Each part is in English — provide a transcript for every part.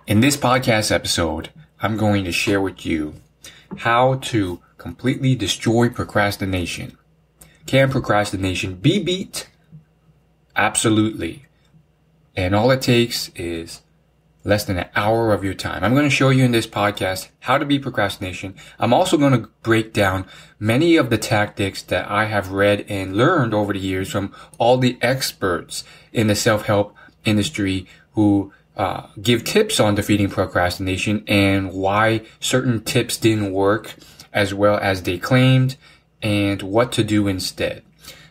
In this podcast episode, I'm going to share with you how to completely destroy procrastination. Can procrastination be beat? Absolutely. And all it takes is less than an hour of your time. I'm going to show you in this podcast how to beat procrastination. I'm also going to break down many of the tactics that I have read and learned over the years from all the experts in the self-help industry who give tips on defeating procrastination and why certain tips didn't work as well as they claimed and what to do instead.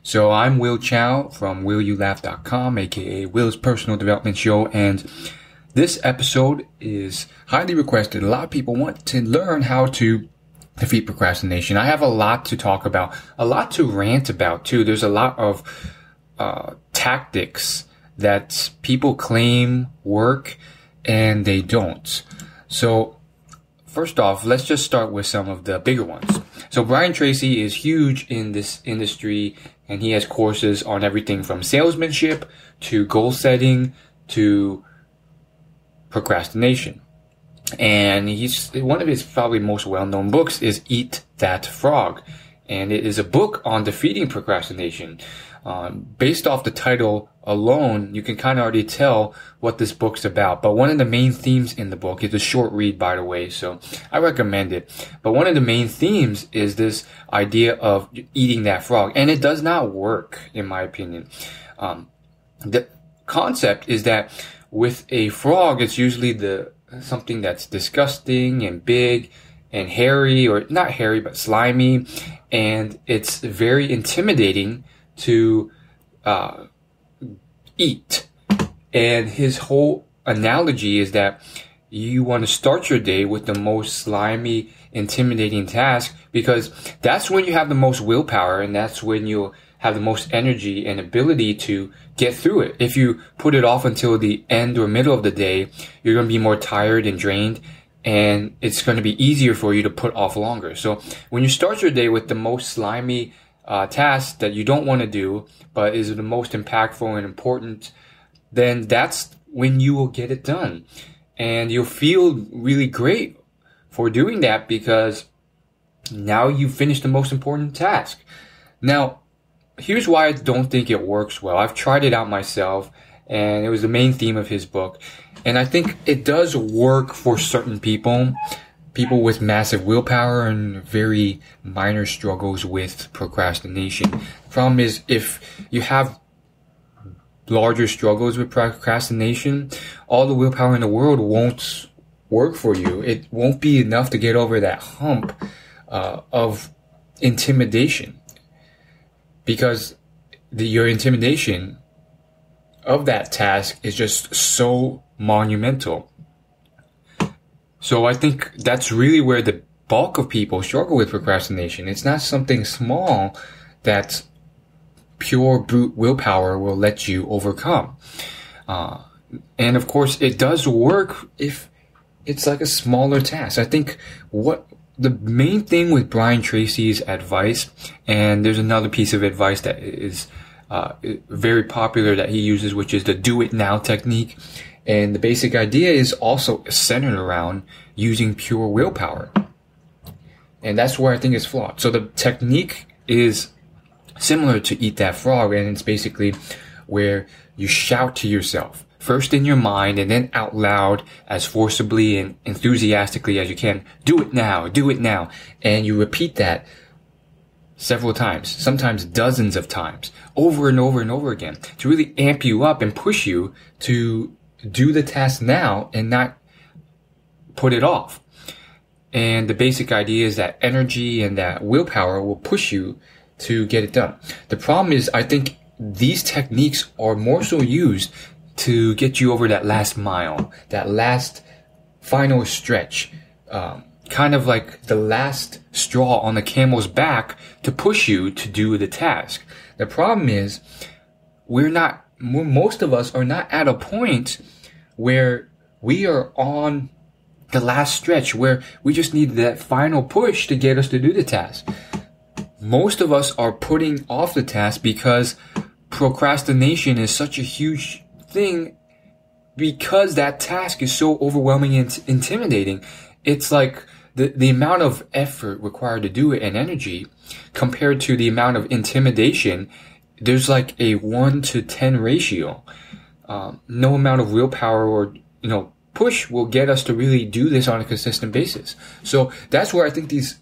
So I'm Will Chow from WillYouLaugh.com, aka Will's Personal Development Show, and this episode is highly requested. A lot of people want to learn how to defeat procrastination. I have a lot to talk about, a lot to rant about too. There's a lot of tactics that people claim work and they don't. So first off, let's just start with some of the bigger ones. So Brian Tracy is huge in this industry and he has courses on everything from salesmanship to goal setting to procrastination. And one of his probably most well-known books is Eat That Frog. And it is a book on defeating procrastination. Based off the title alone, you can kind of already tell what this book's about. But one of the main themes in the book, it's a short read, by the way, so I recommend it. But one of the main themes is this idea of eating that frog. And it does not work, in my opinion. The concept is that with a frog, it's usually something that's disgusting and big and hairy, or not hairy, but slimy. And it's very intimidating to eat. And his whole analogy is that you want to start your day with the most slimy, intimidating task, because that's when you have the most willpower and that's when you'll have the most energy and ability to get through it. If you put it off until the end or middle of the day, you're going to be more tired and drained, and it's going to be easier for you to put off longer. So when you start your day with the most slimy task that you don't want to do, but is the most impactful and important, then that's when you will get it done. And you'll feel really great for doing that because now you've finished the most important task. Now, here's why I don't think it works well. I've tried it out myself, and it was the main theme of his book. And I think it does work for certain people with massive willpower and very minor struggles with procrastination. The problem is if you have larger struggles with procrastination, all the willpower in the world won't work for you. It won't be enough to get over that hump of intimidation. Because your intimidation of that task is just so monumental. So I think that's really where the bulk of people struggle with procrastination. It's not something small that pure brute willpower will let you overcome. And of course, it does work if it's like a smaller task. I think what the main thing with Brian Tracy's advice, and there's another piece of advice that is very popular that he uses, which is the do it now technique. And the basic idea is also centered around using pure willpower. And that's where I think it's flawed. So the technique is similar to Eat That Frog, and it's basically where you shout to yourself, first in your mind and then out loud as forcibly and enthusiastically as you can. Do it now, do it now. And you repeat that several times, sometimes dozens of times, over and over and over again, to really amp you up and push you to do the task now and not put it off. And the basic idea is that energy and that willpower will push you to get it done. The problem is, I think these techniques are more so used to get you over that last mile, that last final stretch, kind of like the last straw on the camel's back to push you to do the task. The problem is, most of us are not at a point where we are on the last stretch, where we just need that final push to get us to do the task. Most of us are putting off the task because procrastination is such a huge thing because that task is so overwhelming and intimidating, it's like the amount of effort required to do it and energy compared to the amount of intimidation, there's like a 1-to-10 ratio. No amount of willpower or, push will get us to really do this on a consistent basis. So that's where I think these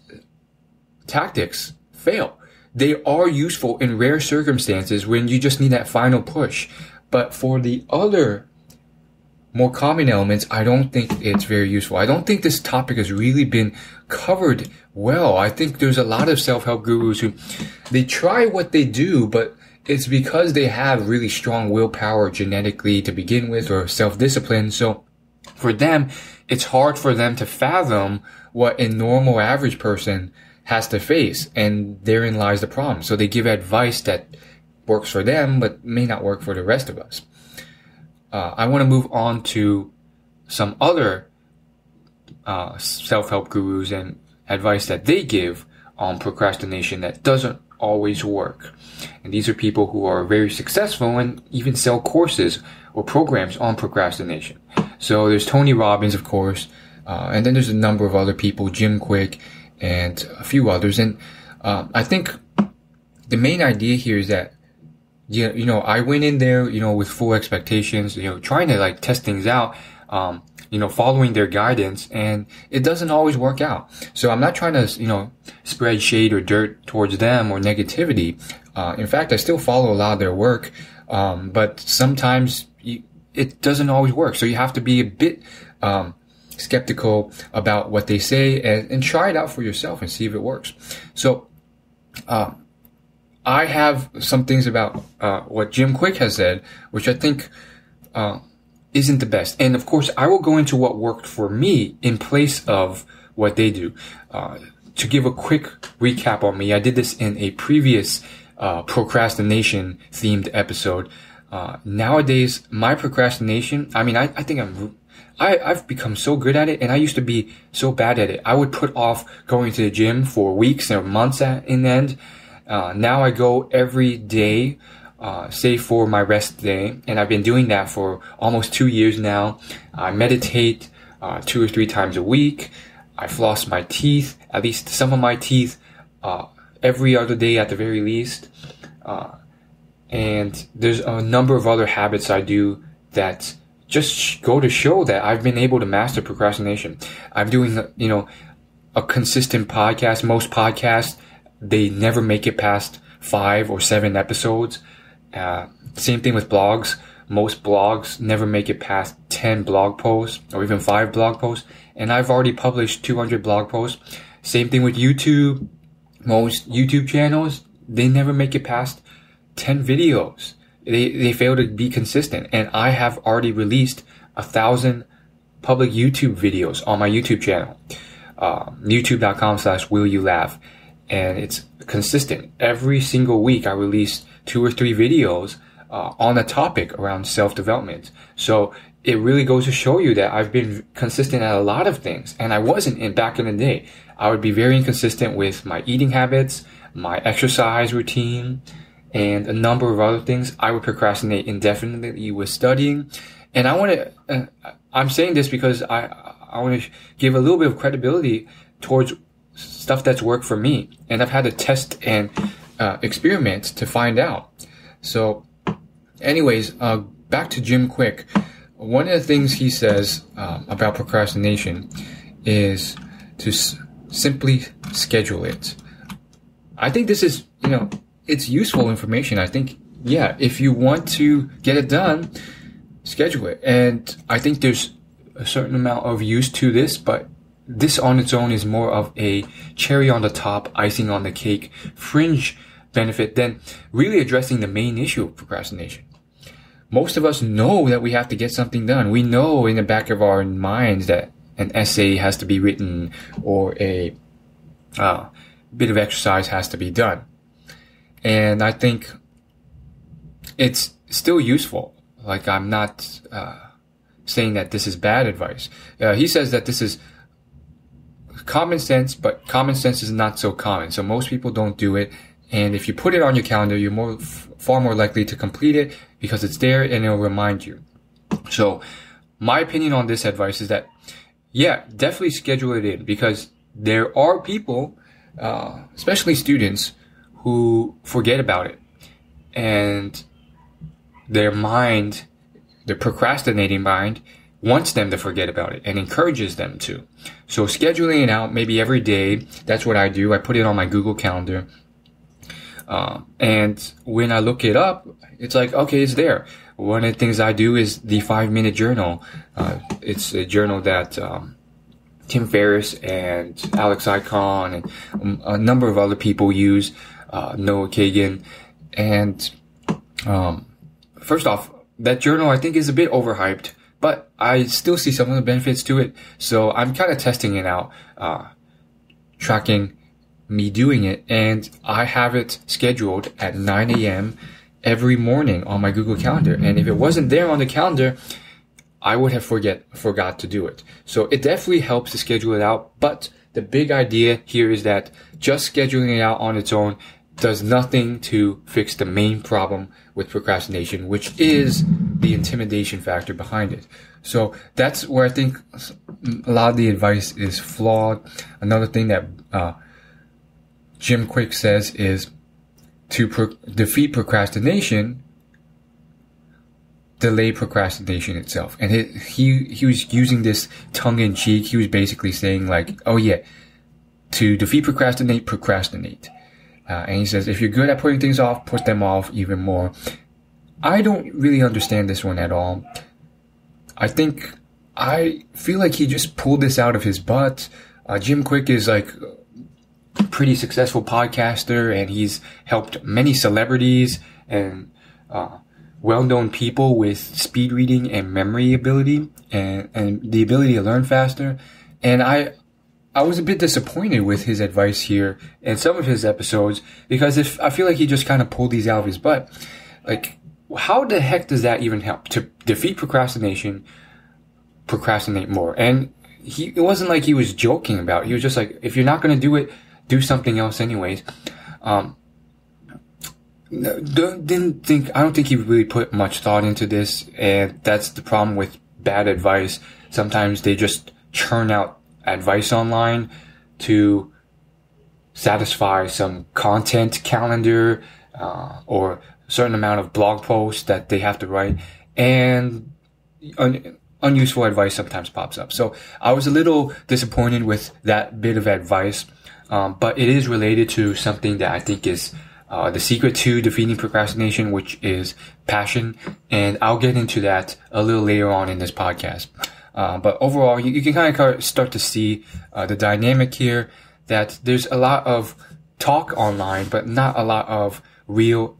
tactics fail. They are useful in rare circumstances when you just need that final push. But for the other more common elements, I don't think it's very useful. I don't think this topic has really been covered well. I think there's a lot of self-help gurus who, they try what they do, but it's because they have really strong willpower genetically to begin with, or self-discipline. So for them, it's hard for them to fathom what a normal average person has to face. And therein lies the problem. So they give advice that works for them, but may not work for the rest of us. I want to move on to some other self-help gurus and advice that they give on procrastination that doesn't always work. And these are people who are very successful and even sell courses or programs on procrastination. So there's Tony Robbins, of course, and then there's a number of other people, Jim Quick and a few others. And I think the main idea here is that I went in there, with full expectations, trying to like test things out, following their guidance, and it doesn't always work out. So I'm not trying to, spread shade or dirt towards them or negativity. In fact, I still follow a lot of their work. But sometimes it doesn't always work. So you have to be a bit, skeptical about what they say and try it out for yourself and see if it works. So, I have some things about what Jim Quick has said, which I think isn't the best. And of course, I will go into what worked for me in place of what they do. To give a quick recap on me, I did this in a previous procrastination themed episode. Nowadays, my procrastination, I think I've become so good at it, and I used to be so bad at it. I would put off going to the gym for weeks or months in end. Now I go every day, save for my rest day, and I've been doing that for almost 2 years now. I meditate 2 or 3 times a week. I floss my teeth, at least some of my teeth, every other day at the very least. And there's a number of other habits I do that just go to show that I've been able to master procrastination. I'm doing, a consistent podcast. Most podcasts, they never make it past 5 or 7 episodes. Same thing with blogs. Most blogs never make it past 10 blog posts or even 5 blog posts. And I've already published 200 blog posts. Same thing with YouTube. Most YouTube channels, they never make it past 10 videos. They fail to be consistent. And I have already released 1,000 public YouTube videos on my YouTube channel. YouTube.com/willyoulaugh. And it's consistent. Every single week I release 2 or 3 videos on a topic around self-development. So it really goes to show you that I've been consistent at a lot of things. And I wasn't back in the day. I would be very inconsistent with my eating habits, my exercise routine, and a number of other things. I would procrastinate indefinitely with studying. And I'm saying this because I want to give a little bit of credibility towards stuff that's worked for me. And I've had to test and experiment to find out. So anyways, back to Jim Quick. One of the things he says about procrastination is to simply schedule it. I think this is, it's useful information. I think, if you want to get it done, schedule it. And I think there's a certain amount of use to this, but this on its own is more of a cherry on the top, icing on the cake, fringe benefit than really addressing the main issue of procrastination. Most of us know that we have to get something done. We know in the back of our minds that an essay has to be written or a bit of exercise has to be done. And I think it's still useful. Like, I'm not saying that this is bad advice. He says that this is common sense, but common sense is not so common. So most people don't do it. And if you put it on your calendar, you're far more likely to complete it because it's there and it'll remind you. So my opinion on this advice is that, yeah, definitely schedule it in, because there are people, especially students, who forget about it, and their procrastinating mind wants them to forget about it and encourages them to. So scheduling it out maybe every day, that's what I do. I put it on my Google Calendar. And when I look it up, it's like, okay, it's there. One of the things I do is the 5-minute journal. It's a journal that Tim Ferriss and Alex Icahn and a number of other people use, Noah Kagan. And first off, that journal I think is a bit overhyped, but I still see some of the benefits to it. So I'm kind of testing it out, tracking me doing it, and I have it scheduled at 9 a.m. every morning on my Google Calendar. And if it wasn't there on the calendar, I would have forgot to do it. So it definitely helps to schedule it out. But the big idea here is that just scheduling it out on its own does nothing to fix the main problem with procrastination, which is the intimidation factor behind it. So that's where I think a lot of the advice is flawed. Another thing that Jim Quick says is to defeat procrastination, delay procrastination itself. And he was using this tongue in cheek. He was basically saying like, oh yeah, to defeat procrastinate. And he says, if you're good at putting things off, put them off even more. I don't really understand this one at all. I feel like he just pulled this out of his butt. Jim Quick is like a pretty successful podcaster, and he's helped many celebrities and well-known people with speed reading and memory ability and the ability to learn faster. And I was a bit disappointed with his advice here in some of his episodes, because I feel like he just kind of pulled these out of his butt. Like, how the heck does that even help? To defeat procrastination, procrastinate more. And it wasn't like he was joking about it. He was just like, if you're not going to do it, do something else anyways. I don't think he really put much thought into this, and that's the problem with bad advice. Sometimes they just churn out advice online to satisfy some content calendar, or a certain amount of blog posts that they have to write, and unuseful advice sometimes pops up. So I was a little disappointed with that bit of advice, but it is related to something that I think is the secret to defeating procrastination, which is passion. And I'll get into that a little later on in this podcast. But overall, you can kind of start to see the dynamic here, that there's a lot of talk online, but not a lot of real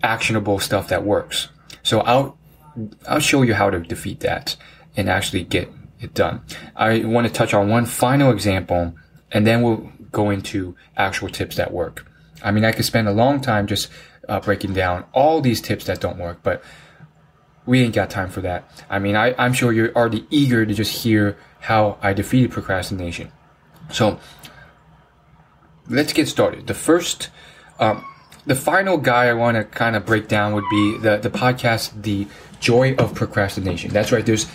actionable stuff that works. So I'll show you how to defeat that and actually get it done. I want to touch on one final example, and then we'll go into actual tips that work. I mean, I could spend a long time just breaking down all these tips that don't work, but we ain't got time for that. I mean, I'm sure you're already eager to just hear how I defeated procrastination. So let's get started. The final guy I want to kind of break down would be the podcast, The Joy of Procrastination. That's right. There's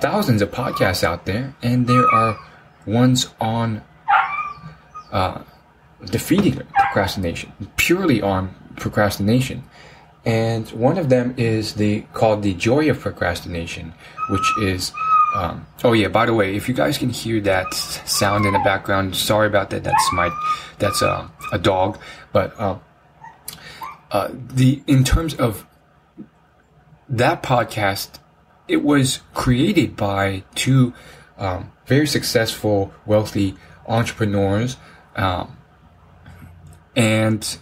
thousands of podcasts out there, and there are ones on defeating procrastination, purely on procrastination. And one of them is called The Joy of Procrastination, which is, oh yeah, by the way, if you guys can hear that sound in the background, sorry about that. That's a dog. But, in terms of that podcast, it was created by two, very successful, wealthy entrepreneurs, and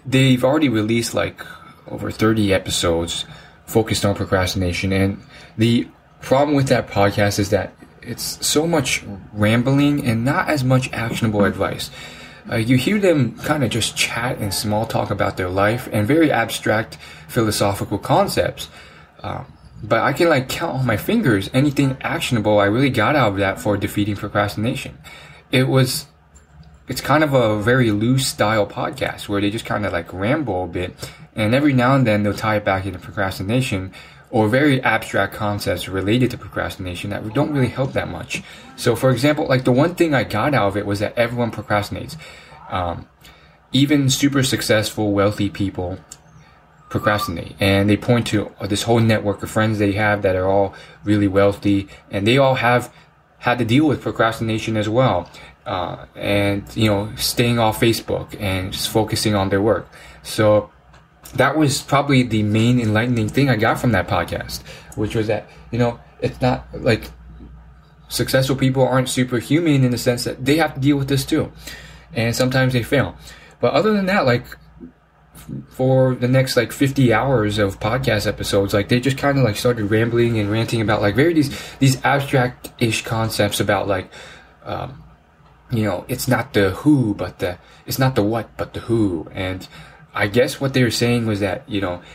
they've already released like over 30 episodes focused on procrastination. And the problem with that podcast is that it's so much rambling and not as much actionable advice. You hear them kind of just chat and small talk about their life and very abstract philosophical concepts. But I can like count on my fingers anything actionable I really got out of that for defeating procrastination. It's kind of a very loose style podcast where they just kind of like ramble a bit And every now and then they'll tie it back into procrastination or very abstract concepts related to procrastination that don't really help that much. So for example, like the one thing I got out of it was that everyone procrastinates. Even super successful, wealthy people procrastinate, and they point to this whole network of friends they have that are all really wealthy, and they all have had to deal with procrastination as well. And staying off Facebook and just focusing on their work. So that was probably the main enlightening thing I got from that podcast, which was that, it's not like successful people aren't superhuman in the sense that they have to deal with this too. And sometimes they fail. But other than that, like for the next 50 hours of podcast episodes, like they just kind of started rambling and ranting about these abstract-ish concepts about it's not the who, but it's not the what, but the who. And I guess what they were saying was that,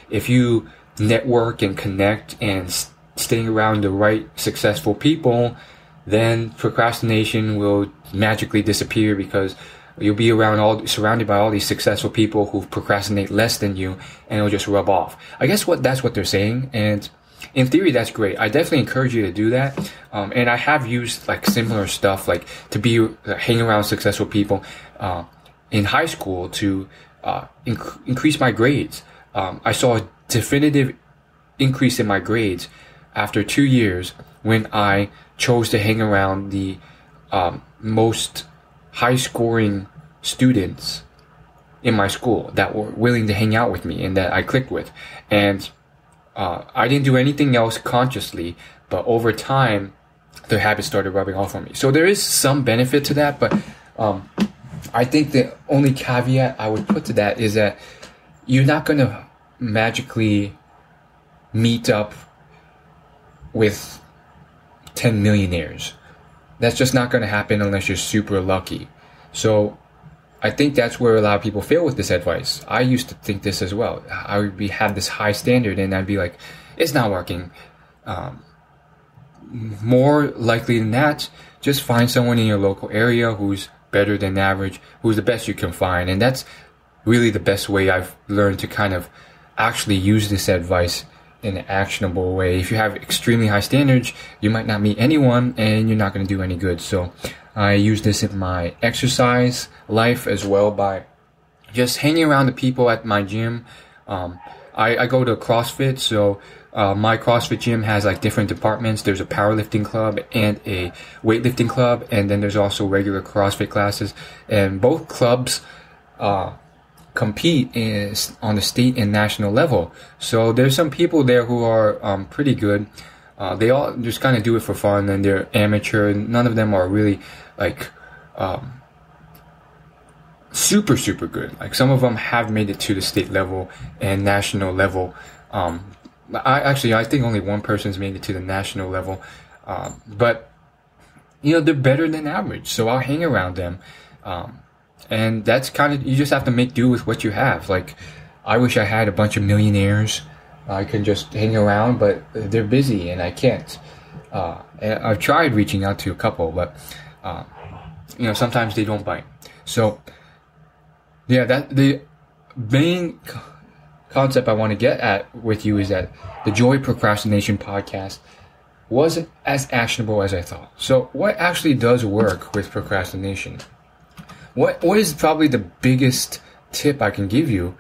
if you network and connect and staying around the right successful people, then procrastination will magically disappear because you'll be surrounded by all these successful people who procrastinate less than you, and it'll just rub off. I guess that's what they're saying. And in theory, that's great. I definitely encourage you to do that. And I have used similar stuff, to hang around successful people, in high school to, increase my grades. I saw a definitive increase in my grades after 2 years when I chose to hang around the, most high scoring students in my school that were willing to hang out with me and that I clicked with. And I didn't do anything else consciously, but over time, the habit started rubbing off on me. So there is some benefit to that, but I think the only caveat I would put to that is that you're not going to magically meet up with 10 millionaires. That's just not going to happen unless you're super lucky. So I think that's where a lot of people fail with this advice. I used to think this as well. I would have this high standard and I'd be like, it's not working. More likely than that, just find someone in your local area who's better than average, who's the best you can find. And that's really the best way I've learned to kind of actually use this advice in an actionable way. If you have extremely high standards, you might not meet anyone and you're not going to do any good. So I use this in my exercise life as well by just hanging around the people at my gym. I go to CrossFit, so my CrossFit gym has different departments. There's a powerlifting club and a weightlifting club, and then there's also regular CrossFit classes. And both clubs compete on the state and national level. So there's some people there who are pretty good. They all just kind of do it for fun, and they're amateur. None of them are really super good. Some of them have made it to the state level and national level. I think only one person's made it to the national level. But they're better than average. So I'll hang around them. And that's you just have to make do with what you have. I wish I had a bunch of millionaires I can just hang around, but they're busy and I can't. And I've tried reaching out to a couple, but, sometimes they don't bite. So, yeah, the main concept I want to get at with you is that the Joy Procrastination podcast wasn't as actionable as I thought. So what actually does work with procrastination? What is probably the biggest tip I can give you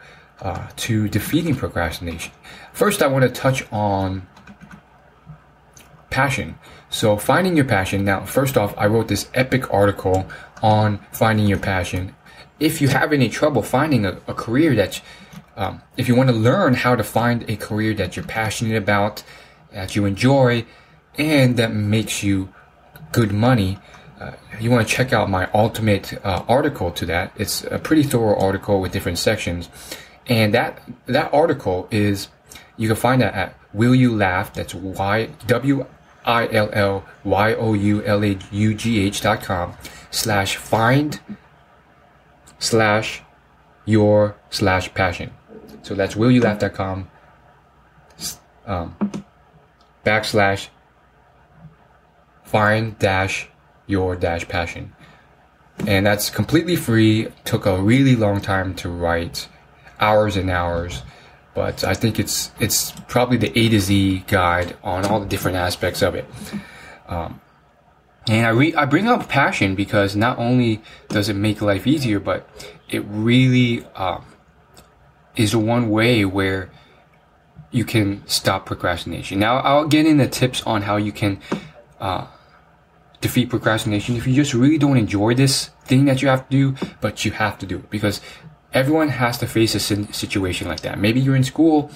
to defeating procrastination? First, I want to touch on passion. So finding your passion. Now, first off, I wrote this epic article on finding your passion. If you have any trouble finding a career that, if you want to learn how to find a career that you're passionate about, that you enjoy, and that makes you good money, you want to check out my ultimate article to that. It's a pretty thorough article with different sections. And that article is, you can find that at Will You Laugh, that's WILLYOULAUGH.com/find/your/passion. So that's willyoulaugh.com /find-your-passion. And that's completely free. Took a really long time to write, hours and hours. but I think it's probably the A to Z guide on all the different aspects of it. And I bring up passion because not only does it make life easier, but it really is the one way where you can stop procrastination. Now, I'll get into tips on how you can defeat procrastination if you just really don't enjoy this thing that you have to do, but you have to do it because everyone has to face a situation like that. Maybe you're in school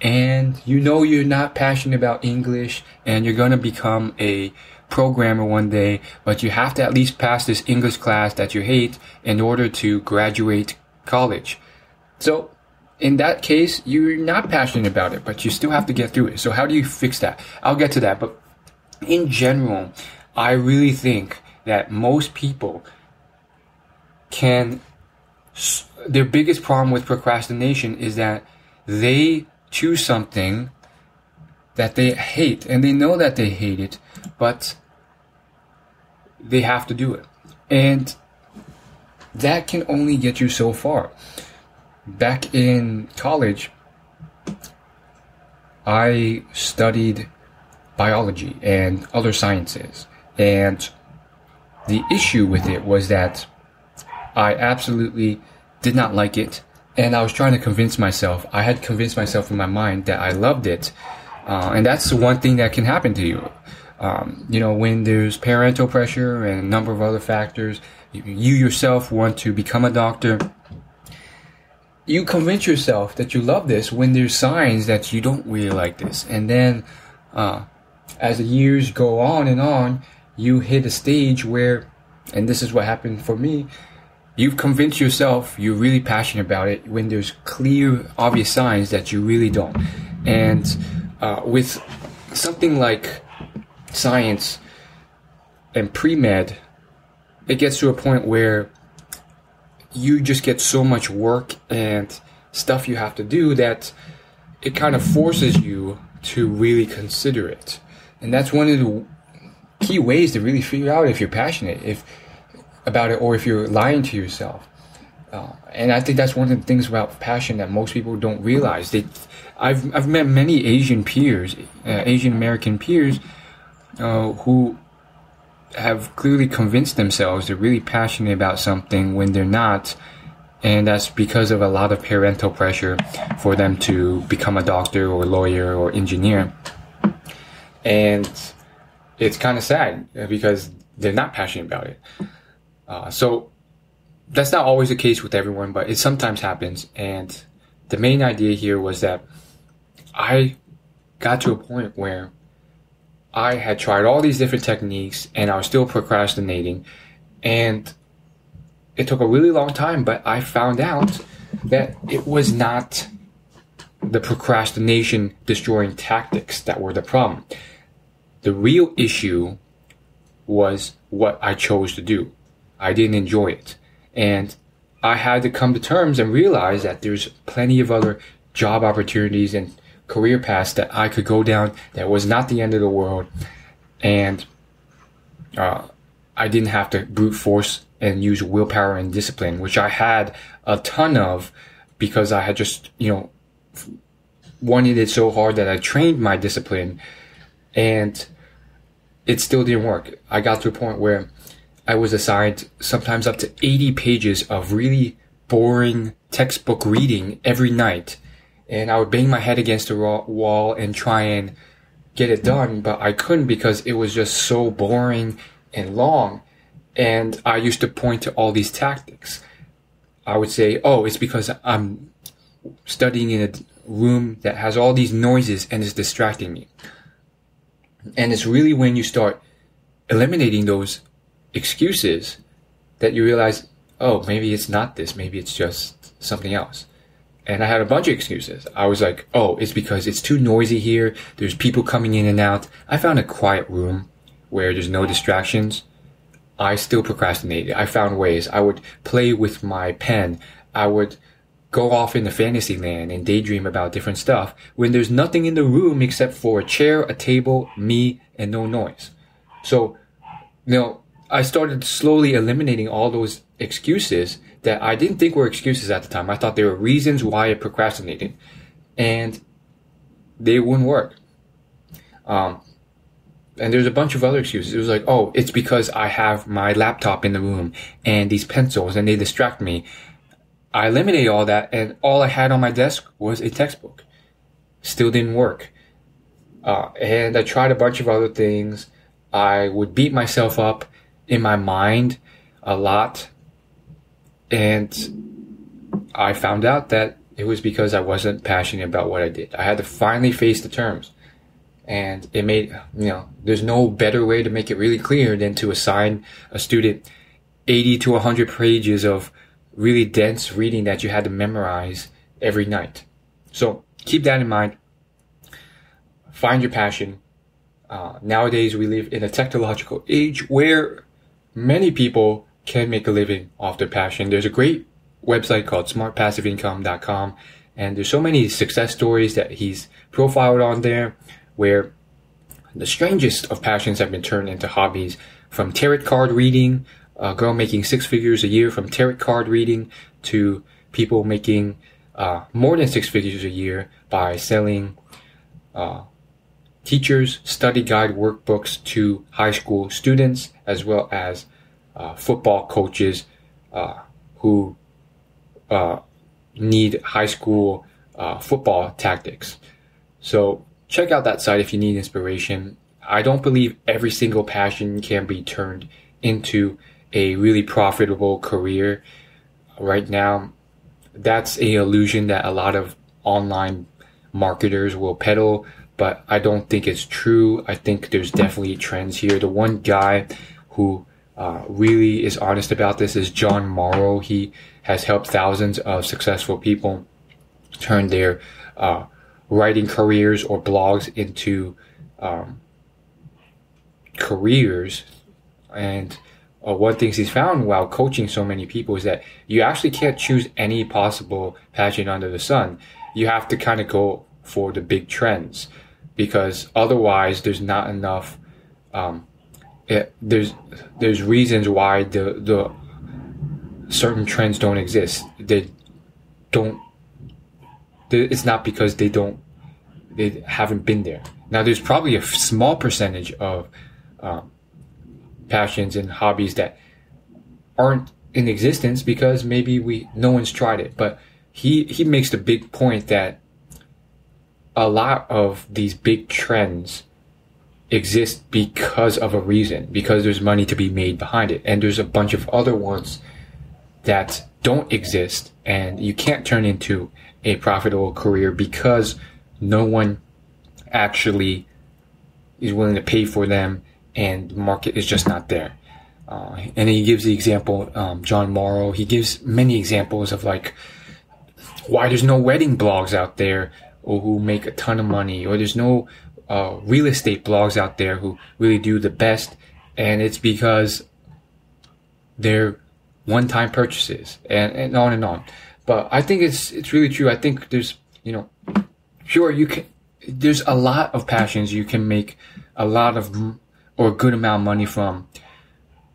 and you know you're not passionate about English and you're going to become a programmer one day, but you have to at least pass this English class that you hate in order to graduate college. So in that case, you're not passionate about it, but you still have to get through it. So how do you fix that? I'll get to that. But in general, I really think that most people their biggest problem with procrastination is that they choose something that they hate, and they know that they hate it, but they have to do it. And that can only get you so far. Back in college, I studied biology and other sciences, and the issue with it was that I absolutely did not like it, and I was trying to convince myself. I had convinced myself in my mind that I loved it, and that's the one thing that can happen to you. When there's parental pressure and a number of other factors, you yourself want to become a doctor. You convince yourself that you love this when there's signs that you don't really like this, and then as the years go on, you hit a stage where, and this is what happened for me, you've convinced yourself you're really passionate about it when there's clear, obvious signs that you really don't. And with something like science and pre-med, it gets to a point where you just get so much work and stuff you have to do that it kind of forces you to really consider it. And that's one of the key ways to really figure out if you're passionate about it or if you're lying to yourself. And I think that's one of the things about passion that most people don't realize. I've met many Asian American peers, who have clearly convinced themselves they're really passionate about something when they're not, and that's because of a lot of parental pressure for them to become a doctor or lawyer or engineer. And it's kind of sad because they're not passionate about it. So that's not always the case with everyone, but it sometimes happens. And the main idea here was that I got to a point where I had tried all these different techniques and I was still procrastinating, and it took a really long time, but I found out that it was not the procrastination destroying tactics that were the problem. The real issue was what I chose to do. I didn't enjoy it. And I had to come to terms and realize that there's plenty of other job opportunities and career paths that I could go down that was not the end of the world. And I didn't have to brute force and use willpower and discipline, which I had a ton of because I had just, wanted it so hard that I trained my discipline, and it still didn't work. I got to a point where I was assigned sometimes up to 80 pages of really boring textbook reading every night. And I would bang my head against the wall and try and get it done, but I couldn't because it was just so boring and long. And I used to point to all these tactics. I would say, oh, it's because I'm studying in a room that has all these noises and it's distracting me. And it's really when you start eliminating those excuses that you realize, oh, maybe it's not this, maybe it's just something else. And I had a bunch of excuses. I was like, oh, it's because it's too noisy here. There's people coming in and out. I found a quiet room where there's no distractions. I still procrastinated. I found ways. I would play with my pen. I would go off into fantasy land and daydream about different stuff when there's nothing in the room except for a chair, a table, me, and no noise. So, I started slowly eliminating all those excuses that I didn't think were excuses at the time. I thought they were reasons why I procrastinated. and they wouldn't work. And there's a bunch of other excuses. It was like, oh, it's because I have my laptop in the room and these pencils and they distract me. I eliminated all that, and all I had on my desk was a textbook. Still didn't work. And I tried a bunch of other things. I would beat myself up in my mind a lot. And I found out that it was because I wasn't passionate about what I did. I had to finally face the terms. And it made, there's no better way to make it really clear than to assign a student 80 to 100 pages of really dense reading that you had to memorize every night. So keep that in mind. Find your passion. Nowadays, we live in a technological age where many people can make a living off their passion. There's a great website called smartpassiveincome.com, and there's so many success stories that he's profiled on there, where the strangest of passions have been turned into hobbies, from tarot card reading, a girl making 6 figures a year from tarot card reading, to people making more than 6 figures a year by selling teachers' study guide workbooks to high school students, as well as football coaches who need high school football tactics. So check out that site if you need inspiration. I don't believe every single passion can be turned into a really profitable career. Right now, that's an illusion that a lot of online marketers will peddle, but I don't think it's true. I think there's definitely trends here. The one guy who really is honest about this is John Morrow. He has helped thousands of successful people turn their writing careers or blogs into careers. And one thing he's found while coaching so many people is that you actually can't choose any possible passion under the sun. You have to kind of go for the big trends, because otherwise there's not enough. There's reasons why the certain trends don't exist. It's not because they haven't been there. Now, there's probably a small percentage of passions and hobbies that aren't in existence because maybe no one's tried it. But he makes the big point that a lot of these big trends exist because of a reason, because there's money to be made behind it. And there's a bunch of other ones that don't exist, and you can't turn into a profitable career because no one actually is willing to pay for them, and the market is just not there. And he gives the example, John Morrow, he gives many examples of like why there's no wedding blogs out there or who make a ton of money, or there's no real estate blogs out there who really do the best, and it's because they're one-time purchases, and on and on. But I think it's really true. I think there's, sure, there's a lot of passions you can make a lot of, or a good amount of money from,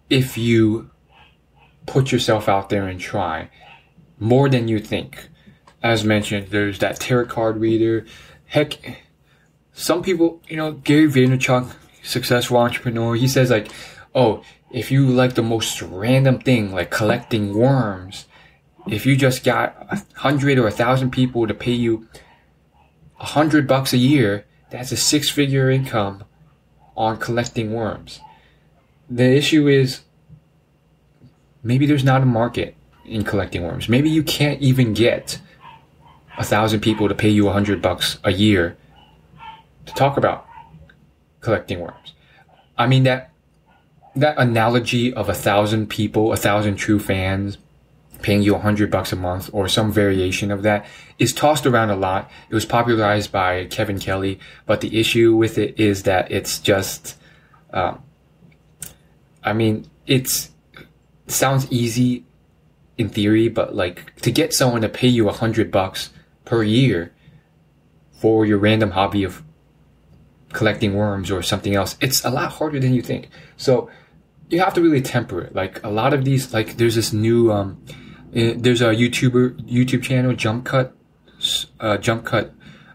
if you put yourself out there and try more than you think. As mentioned, there's that tarot card reader. Heck, some people, Gary Vaynerchuk, successful entrepreneur, he says like, oh, if you like the most random thing, like collecting worms, if you just got 100 or 1,000 people to pay you $100 a year, that's a 6-figure income on collecting worms. The issue is, maybe there's not a market in collecting worms. Maybe you can't even get 1,000 people to pay you $100 a year to talk about collecting worms. I mean, that analogy of 1,000 people, 1,000 true fans paying you $100 a month, or some variation of that, is tossed around a lot. It was popularized by Kevin Kelly, but the issue with it is that it's just, it sounds easy in theory, but like to get someone to pay you $100 per year for your random hobby of collecting worms or something else, it's a lot harder than you think. So you have to really temper it. Like a lot of these, like there's this new, there's a YouTube channel, Jump Cut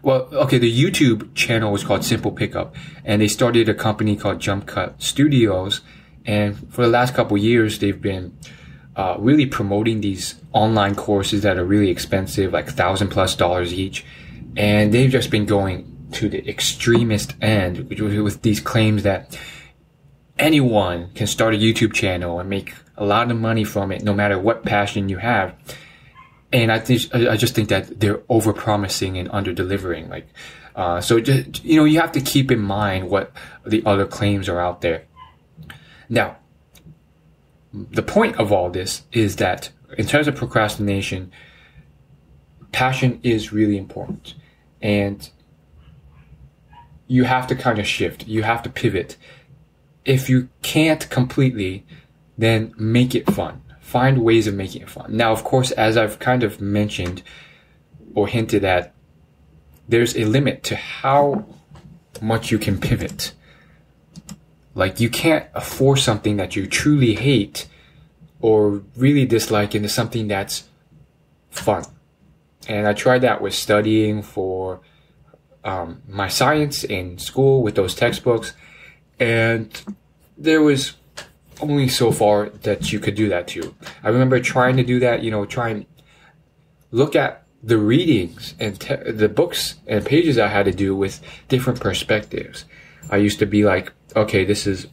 Well, okay, the YouTube channel was called Simple Pickup, and they started a company called Jump Cut Studios. And for the last couple of years, they've been really promoting these online courses that are really expensive, like $1,000+ each. And they've just been going to the extremist end with these claims that anyone can start a YouTube channel and make a lot of money from it, no matter what passion you have. And I just think that they're over-promising and under-delivering. So just, you have to keep in mind what the other claims are out there. Now, the point of all this is that in terms of procrastination, passion is really important. And you have to kind of shift. You have to pivot. If you can't completely, then make it fun. Find ways of making it fun. Now, of course, as I've kind of mentioned or hinted at, there's a limit to how much you can pivot. Like, you can't force something that you truly hate or really dislike into something that's fun. And I tried that with studying for my science in school with those textbooks. And there was only so far that you could do that too. I remember trying to do that, try and look at the readings and the books and pages I had to do with different perspectives. I used to be like, okay, this is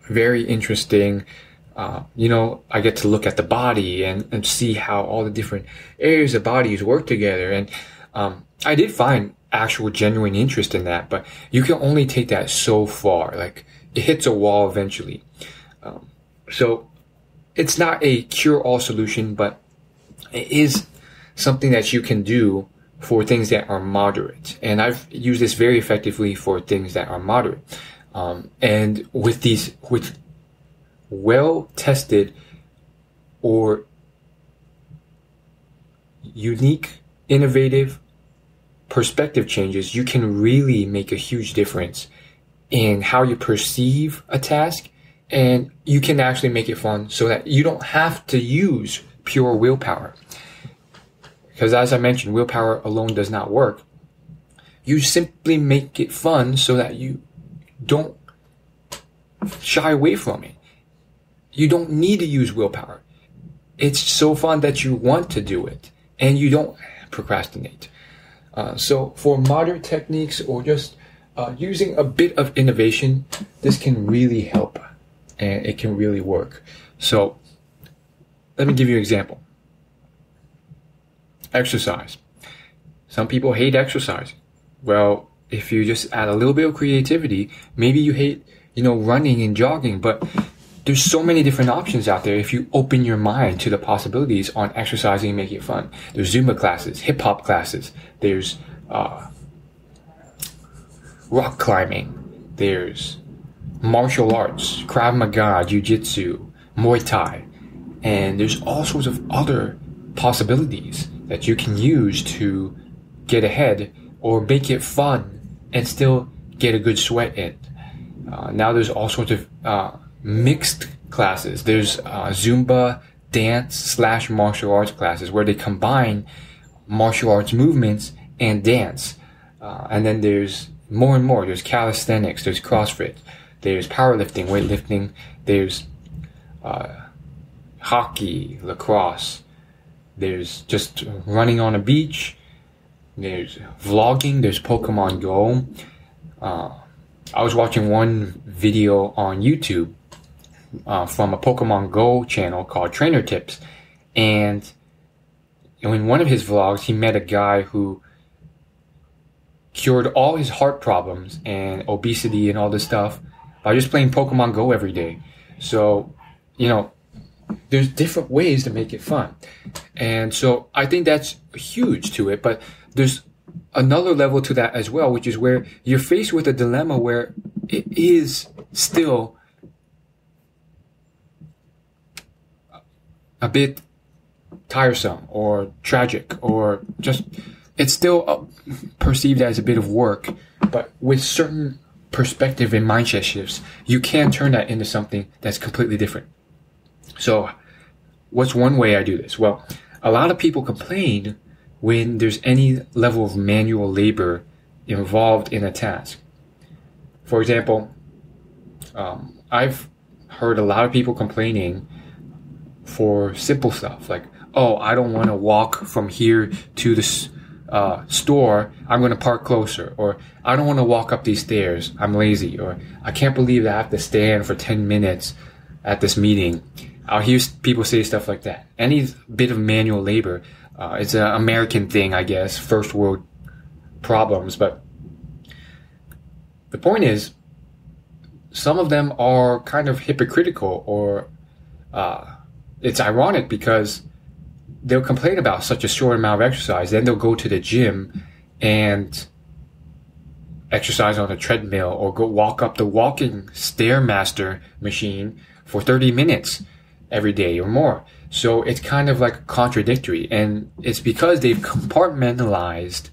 very interesting. I get to look at the body and see how all the different areas of bodies work together. And I did find actual genuine interest in that, but you can only take that so far. Like, it hits a wall eventually. So it's not a cure-all solution, but it is something that you can do for things that are moderate. And I've used this very effectively for things that are moderate. And with well-tested or unique, innovative perspective changes, you can really make a huge difference in how you perceive a task, and you can actually make it fun so that you don't have to use pure willpower. Because as I mentioned, willpower alone does not work. You simply make it fun so that you don't shy away from it. You don't need to use willpower. It's so fun that you want to do it, and you don't procrastinate. So for moderate techniques or just using a bit of innovation, this can really help, and it can really work. So let me give you an example. Exercise. Some people hate exercising. Well, if you just add a little bit of creativity, maybe you hate, running and jogging, but there's so many different options out there if you open your mind to the possibilities on exercising and making it fun. There's Zumba classes, hip hop classes, there's rock climbing, there's martial arts, Krav Maga, Jiu-Jitsu, Muay Thai, and there's all sorts of other possibilities that you can use to get ahead or make it fun and still get a good sweat in. Now there's all sorts of mixed classes. There's Zumba dance / martial arts classes where they combine martial arts movements and dance. And then there's more and more. There's calisthenics, there's CrossFit, there's powerlifting, weightlifting, there's hockey, lacrosse, there's just running on a beach, there's vlogging, there's Pokemon Go. I was watching one video on YouTube from a Pokemon Go channel called Trainer Tips, and in one of his vlogs he met a guy who cured all his heart problems and obesity and all this stuff by just playing Pokemon Go every day. So, there's different ways to make it fun. And so I think that's huge to it, but there's another level to that as well, which is where you're faced with a dilemma where it is still a bit tiresome or tragic, or just it's still perceived as a bit of work, but with certain perspective and mindset shifts, you can turn that into something that's completely different. So what's one way I do this? Well, a lot of people complain when there's any level of manual labor involved in a task. For example, I've heard a lot of people complaining for simple stuff like, oh, I don't want to walk from here to the store, I'm going to park closer, or I don't want to walk up these stairs, I'm lazy, or I can't believe that I have to stand for 10 minutes at this meeting. I'll hear people say stuff like that. Any bit of manual labor, it's an American thing, I guess, first world problems, but the point is, some of them are kind of hypocritical, or it's ironic because they'll complain about such a short amount of exercise, then they'll go to the gym and exercise on a treadmill or go walk up the walking Stairmaster machine for 30 minutes every day or more. So it's kind of like contradictory, and it's because they've compartmentalized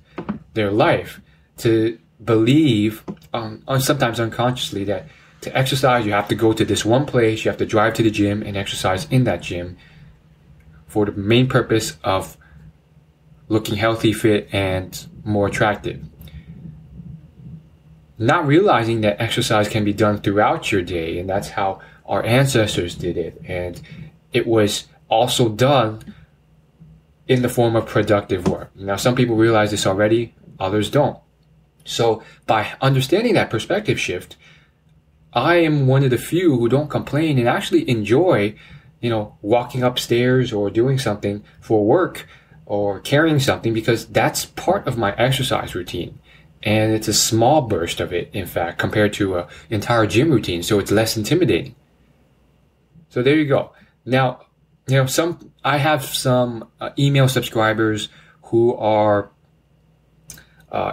their life to believe, sometimes unconsciously, that to exercise you have to go to this one place, you have to drive to the gym and exercise in that gym for the main purpose of looking healthy, fit, and more attractive. Not realizing that exercise can be done throughout your day, and that's how our ancestors did it. And it was also done in the form of productive work. Now, some people realize this already, others don't. So by understanding that perspective shift, I am one of the few who don't complain and actually enjoy walking upstairs or doing something for work or carrying something, because that's part of my exercise routine. And it's a small burst of it, in fact, compared to an entire gym routine. So it's less intimidating. So there you go. Now, I have some email subscribers who are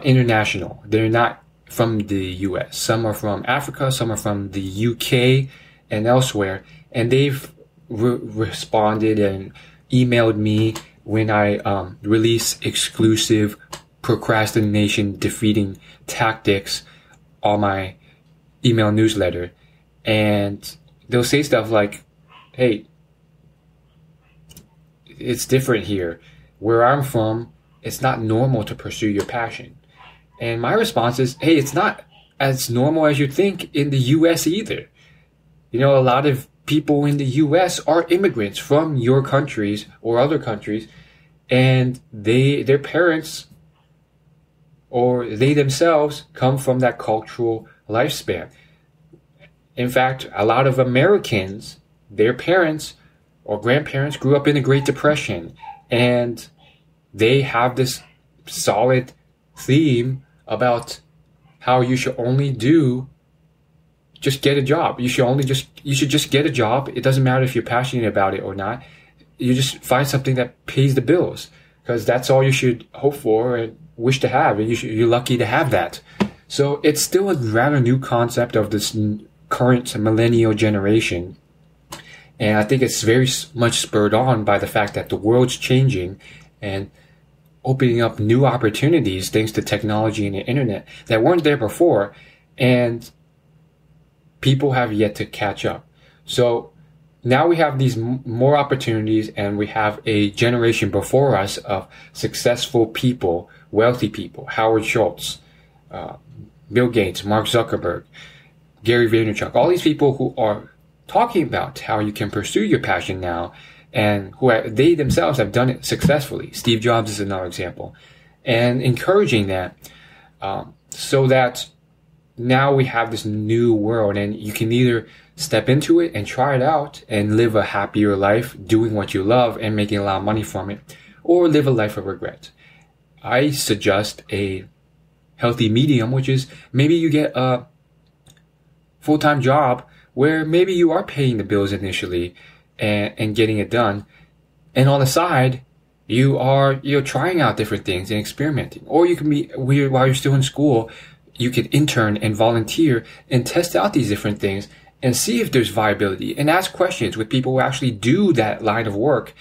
international. They're not from the US. Some are from Africa, some are from the UK and elsewhere. And they've responded and emailed me when I release exclusive procrastination defeating tactics on my email newsletter. And they'll say stuff like, hey, it's different here. Where I'm from, it's not normal to pursue your passion. And my response is, hey, it's not as normal as you think in the US either. A lot of people in the US are immigrants from your countries or other countries, and their parents or they themselves come from that cultural lifespan. In fact, a lot of Americans, their parents or grandparents grew up in the Great Depression, and they have this solid theme about how you should only just get a job. You should just get a job. It doesn't matter if you're passionate about it or not. You just find something that pays the bills, because that's all you should hope for and wish to have. And you're lucky to have that. So it's still a rather new concept of this current millennial generation. And I think it's very much spurred on by the fact that the world's changing and opening up new opportunities thanks to technology and the internet that weren't there before. And people have yet to catch up. So now we have these more opportunities, and we have a generation before us of successful people, wealthy people, Howard Schultz, Bill Gates, Mark Zuckerberg, Gary Vaynerchuk, all these people who are talking about how you can pursue your passion now, and they themselves have done it successfully. Steve Jobs is another example. And encouraging that, so that now we have this new world, and you can either step into it and try it out and live a happier life doing what you love and making a lot of money from it, or live a life of regret. I suggest a healthy medium, which is maybe you get a full-time job where maybe you are paying the bills initially and getting it done, and on the side you're trying out different things and experimenting. Or you can be while you're still in school, you can intern and volunteer and test out these different things and see if there's viability, and ask questions with people who actually do that line of work.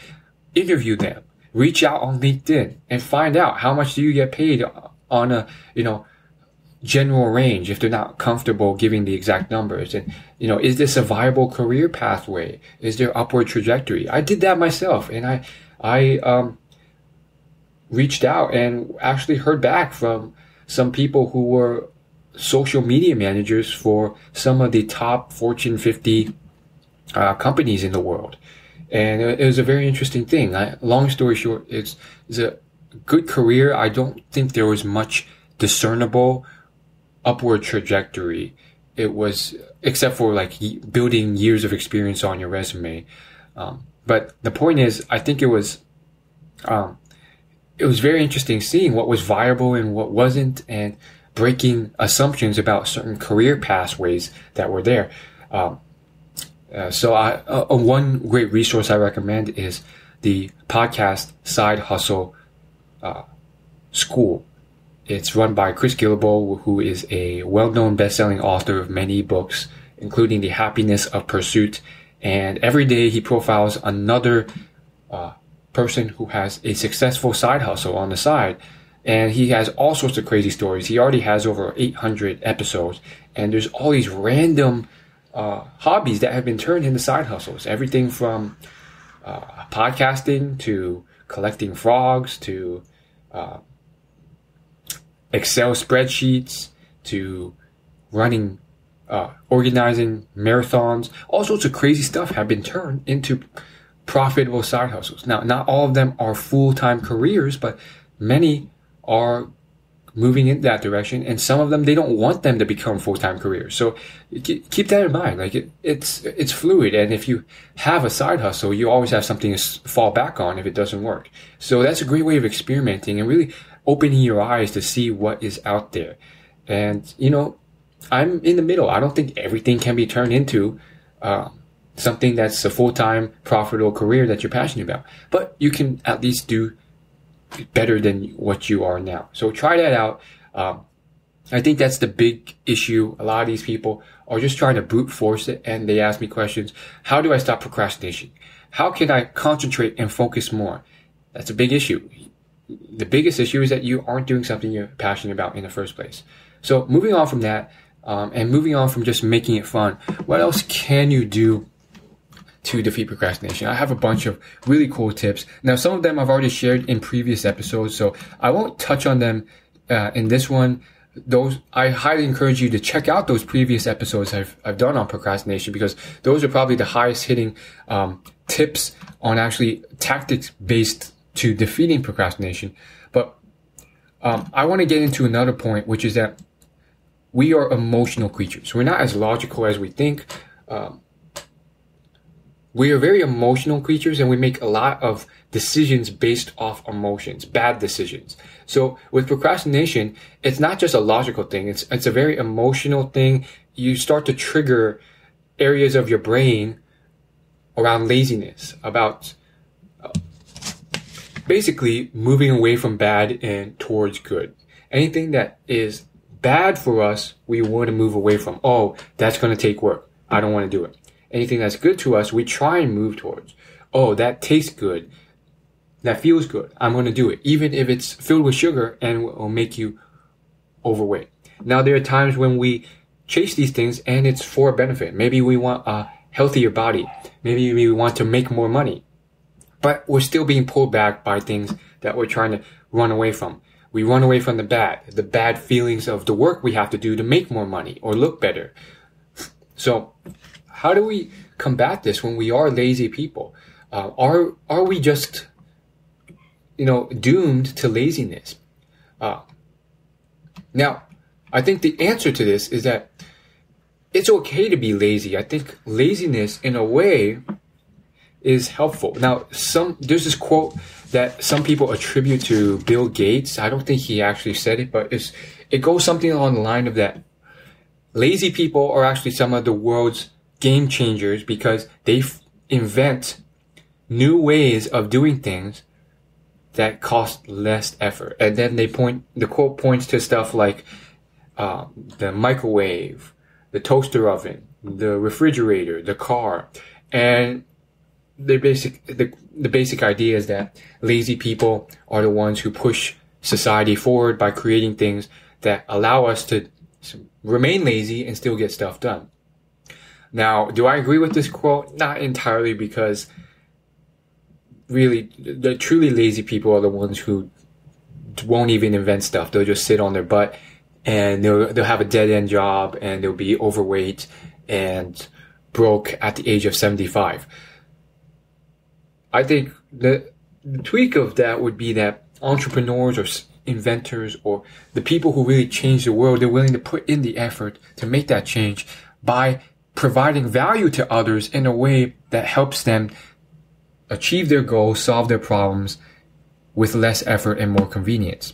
Interview them, reach out on LinkedIn, and find out how much do you get paid on a general range if they're not comfortable giving the exact numbers. And is this a viable career pathway? Is there upward trajectory? I did that myself, and I reached out and actually heard back from some people who were social media managers for some of the top Fortune 50 companies in the world. And it was a very interesting thing. Long story short, it's a good career. I don't think there was much discernible upward trajectory. It was, except for like building years of experience on your resume. But the point is, I think it was very interesting seeing what was viable and what wasn't, and breaking assumptions about certain career pathways that were there. So one great resource I recommend is the podcast Side Hustle School. It's run by Chris Gillibo, who is a well-known best-selling author of many books, including The Happiness of Pursuit. And every day he profiles another person who has a successful side hustle on the side. And he has all sorts of crazy stories. He already has over 800 episodes. And there's all these random hobbies that have been turned into side hustles. Everything from podcasting to collecting frogs to Excel spreadsheets to running, organizing marathons. All sorts of crazy stuff have been turned into profitable side hustles. Now, not all of them are full-time careers, but many are moving in that direction, and some of them, they don't want them to become full-time careers. So keep that in mind. Like it's fluid, and if you have a side hustle, you always have something to fall back on if it doesn't work. So that's a great way of experimenting and really opening your eyes to see what is out there. And, I'm in the middle. I don't think everything can be turned into something that's a full-time profitable career that you're passionate about, but you can at least do better than what you are now. So try that out. I think that's the big issue. A lot of these people are just trying to brute force it, and they ask me questions. How do I stop procrastination? How can I concentrate and focus more? That's a big issue. The biggest issue is that you aren't doing something you're passionate about in the first place. So moving on from that, and moving on from just making it fun, what else can you do to defeat procrastination? I have a bunch of really cool tips. Now, some of them I've already shared in previous episodes, so I won't touch on them in this one. I highly encourage you to check out those previous episodes I've done on procrastination, because those are probably the highest hitting tips on actually tactics based to defeating procrastination. But I want to get into another point, which is that we are emotional creatures. We're not as logical as we think. We are very emotional creatures, and we make a lot of decisions based off emotions, bad decisions. So with procrastination, it's not just a logical thing. It's a very emotional thing. You start to trigger areas of your brain around laziness, about basically moving away from bad and towards good. Anything that is bad for us, we want to move away from. Oh, that's going to take work. I don't want to do it. Anything that's good to us, we try and move towards. Oh, that tastes good. That feels good. I'm going to do it, even if it's filled with sugar and will make you overweight. Now, there are times when we chase these things and it's for benefit. Maybe we want a healthier body. Maybe we want to make more money. But we're still being pulled back by things that we're trying to run away from. We run away from the bad feelings of the work we have to do to make more money or look better. So how do we combat this when we are lazy people? Are we just, doomed to laziness? Now, I think the answer to this is that it's okay to be lazy. I think laziness, in a way, is helpful. Now, there's this quote that some people attribute to Bill Gates. I don't think he actually said it, but it goes something along the line of that. Lazy people are actually some of the world's game changers, because they invent new ways of doing things that cost less effort. And then the quote points to stuff like the microwave, the toaster oven, the refrigerator, the car. And the basic idea is that lazy people are the ones who push society forward by creating things that allow us to remain lazy and still get stuff done. Now, do I agree with this quote? Not entirely, because really, the truly lazy people are the ones who won't even invent stuff. They'll just sit on their butt and they'll have a dead end job and they'll be overweight and broke at the age of 75. I think the tweak of that would be that entrepreneurs or inventors or the people who really change the world, they're willing to put in the effort to make that change by providing value to others in a way that helps them achieve their goals, solve their problems with less effort and more convenience.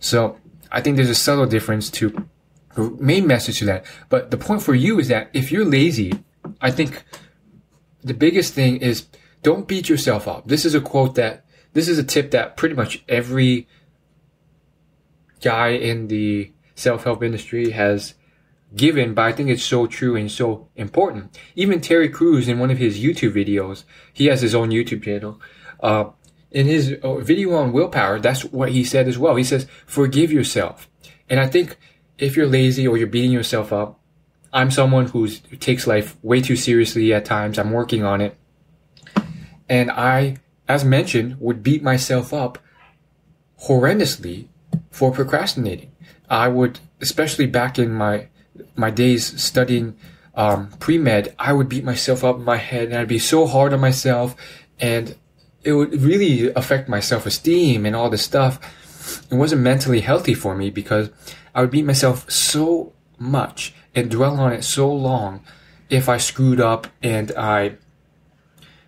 So I think there's a subtle difference to the main message to that. But the point for you is that if you're lazy, I think the biggest thing is don't beat yourself up. This is a tip that pretty much every guy in the self-help industry has given, but I think it's so true and so important. Even Terry Crews, in one of his YouTube videos, he has his own YouTube channel, in his video on willpower, that's what he said as well. He says, forgive yourself. And I think if you're lazy or you're beating yourself up, I'm someone who takes life way too seriously at times. I'm working on it. And I, as mentioned, would beat myself up horrendously for procrastinating. I would, especially back in my days studying pre-med, I would beat myself up in my head and I'd be so hard on myself and it would really affect my self-esteem and all this stuff. It wasn't mentally healthy for me because I would beat myself so much and dwell on it so long if I screwed up and I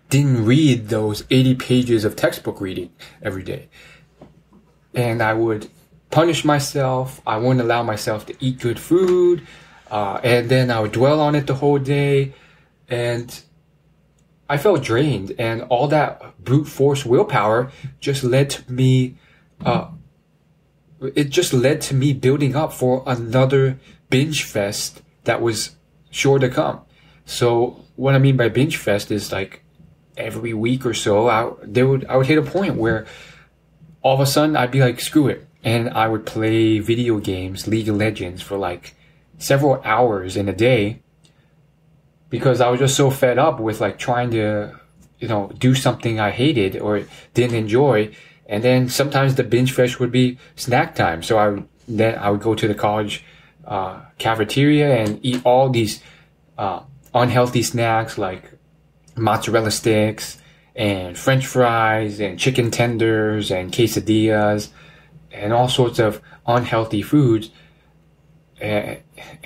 didn't read those 80 pages of textbook reading every day. And I would punish myself. I wouldn't allow myself to eat good food. And then I would dwell on it the whole day. And I felt drained. And all that brute force willpower just led to me, building up for another binge fest that was sure to come. So what I mean by binge fest is like every week or so, I would hit a point where all of a sudden I'd be like, screw it. And I would play video games, League of Legends, for like several hours in a day because I was just so fed up with like trying to, do something I hated or didn't enjoy. And then sometimes the binge fest would be snack time. So I would go to the college cafeteria and eat all these unhealthy snacks like mozzarella sticks and French fries and chicken tenders and quesadillas and all sorts of unhealthy foods and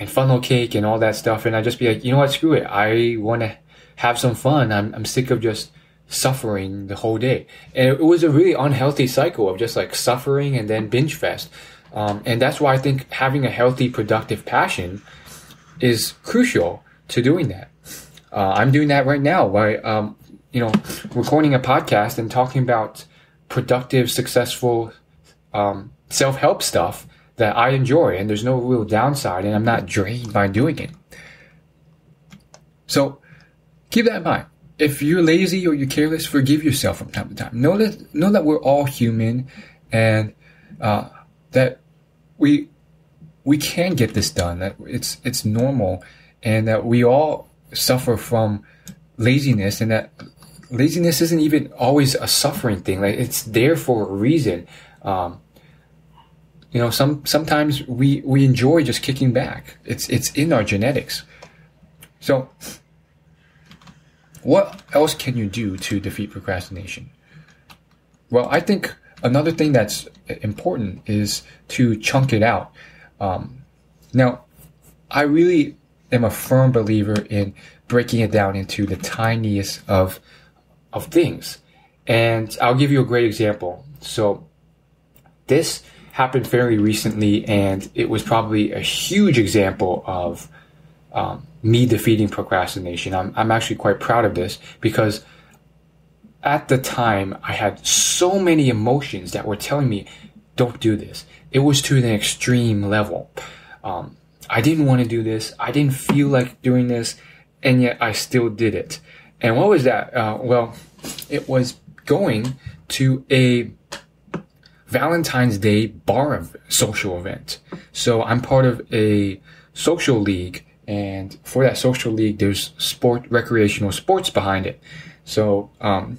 funnel cake and all that stuff. And I'd just be like, you know what, screw it. I want to have some fun. I'm sick of just suffering the whole day. And it was a really unhealthy cycle of just like suffering and then binge fest. And that's why I think having a healthy, productive passion is crucial to doing that. I'm doing that right now by, recording a podcast and talking about productive, successful, self-help stuff that I enjoy, and there's no real downside, and I'm not drained by doing it. So keep that in mind. If you're lazy or you're careless, forgive yourself from time to time. Know that we're all human, and that we can get this done. That it's normal, and that we all suffer from laziness, and that laziness isn't even always a suffering thing. Like, it's there for a reason. Sometimes we enjoy just kicking back. It's in our genetics. So what else can you do to defeat procrastination? Well, I think another thing that's important is to chunk it out. Now, I really am a firm believer in breaking it down into the tiniest of things. And I'll give you a great example. So this happened fairly recently, and it was probably a huge example of me defeating procrastination. I'm actually quite proud of this because at the time I had so many emotions that were telling me, don't do this. It was to an extreme level. I didn't want to do this. I didn't feel like doing this, and yet I still did it. And what was that? Well, it was going to a Valentine's Day bar social event. So I'm part of a social league, and for that social league, there's recreational sports behind it. So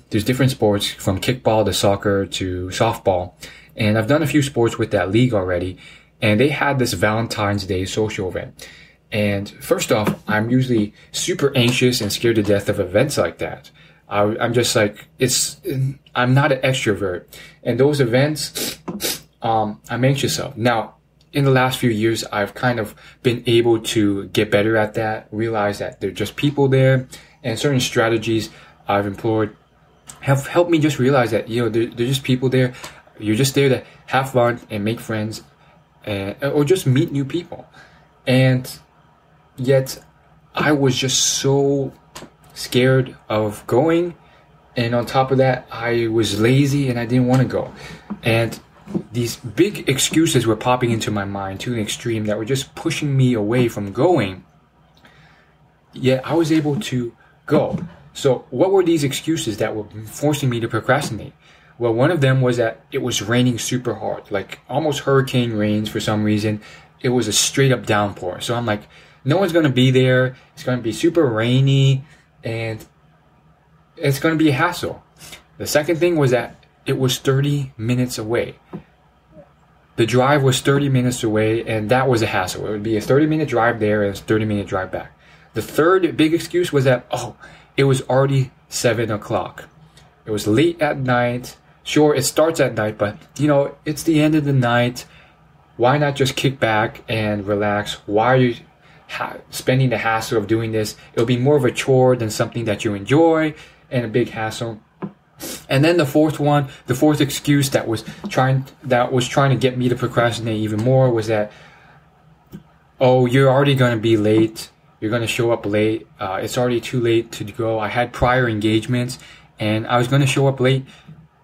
there's different sports from kickball to soccer to softball, And I've done a few sports with that league already. And they had this Valentine's Day social event. And first off, I'm usually super anxious and scared to death of events like that. I'm just like, I'm not an extrovert. And those events, I'm anxious of. Now, in the last few years, I've kind of been able to get better at that, realize that they're just people there, and certain strategies I've employed have helped me just realize that, they're just people there. You're just there to have fun and make friends, or just meet new people. And yet, I was just so scared of going, and on top of that, I was lazy and I didn't want to go. And these big excuses were popping into my mind to an extreme that were just pushing me away from going. Yet I was able to go. So what were these excuses that were forcing me to procrastinate? Well, one of them was that it was raining super hard, like almost hurricane rains for some reason. It was a straight up downpour. So I'm like, no one's going to be there. It's going to be super rainy and it's going to be a hassle. The second thing was that it was 30 minutes away. The drive was 30 minutes away, and that was a hassle. It would be a 30-minute drive there and a 30-minute drive back. The third big excuse was that, it was already 7 o'clock. It was late at night. Sure, it starts at night, but, it's the end of the night. Why not just kick back and relax? Why are you spending the hassle of doing this? It'll be more of a chore than something that you enjoy and a big hassle. And then the fourth excuse that was trying to get me to procrastinate even more was that, you're already going to be late. You're going to show up late. It's already too late to go. I had prior engagements and I was going to show up late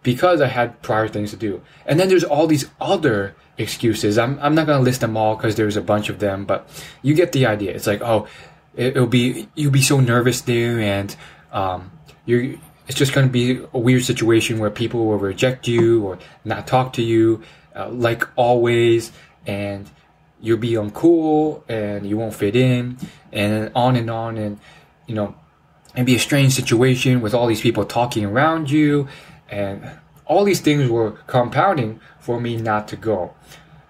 because I had prior things to do. And then there's all these other excuses. I'm not going to list them all because there's a bunch of them, but you get the idea. It's like, you'll be so nervous there, and it's just going to be a weird situation where people will reject you or not talk to you, like always, and you'll be uncool and you won't fit in, and on, and it'd be a strange situation with all these people talking around you, and all these things were compounding for me not to go.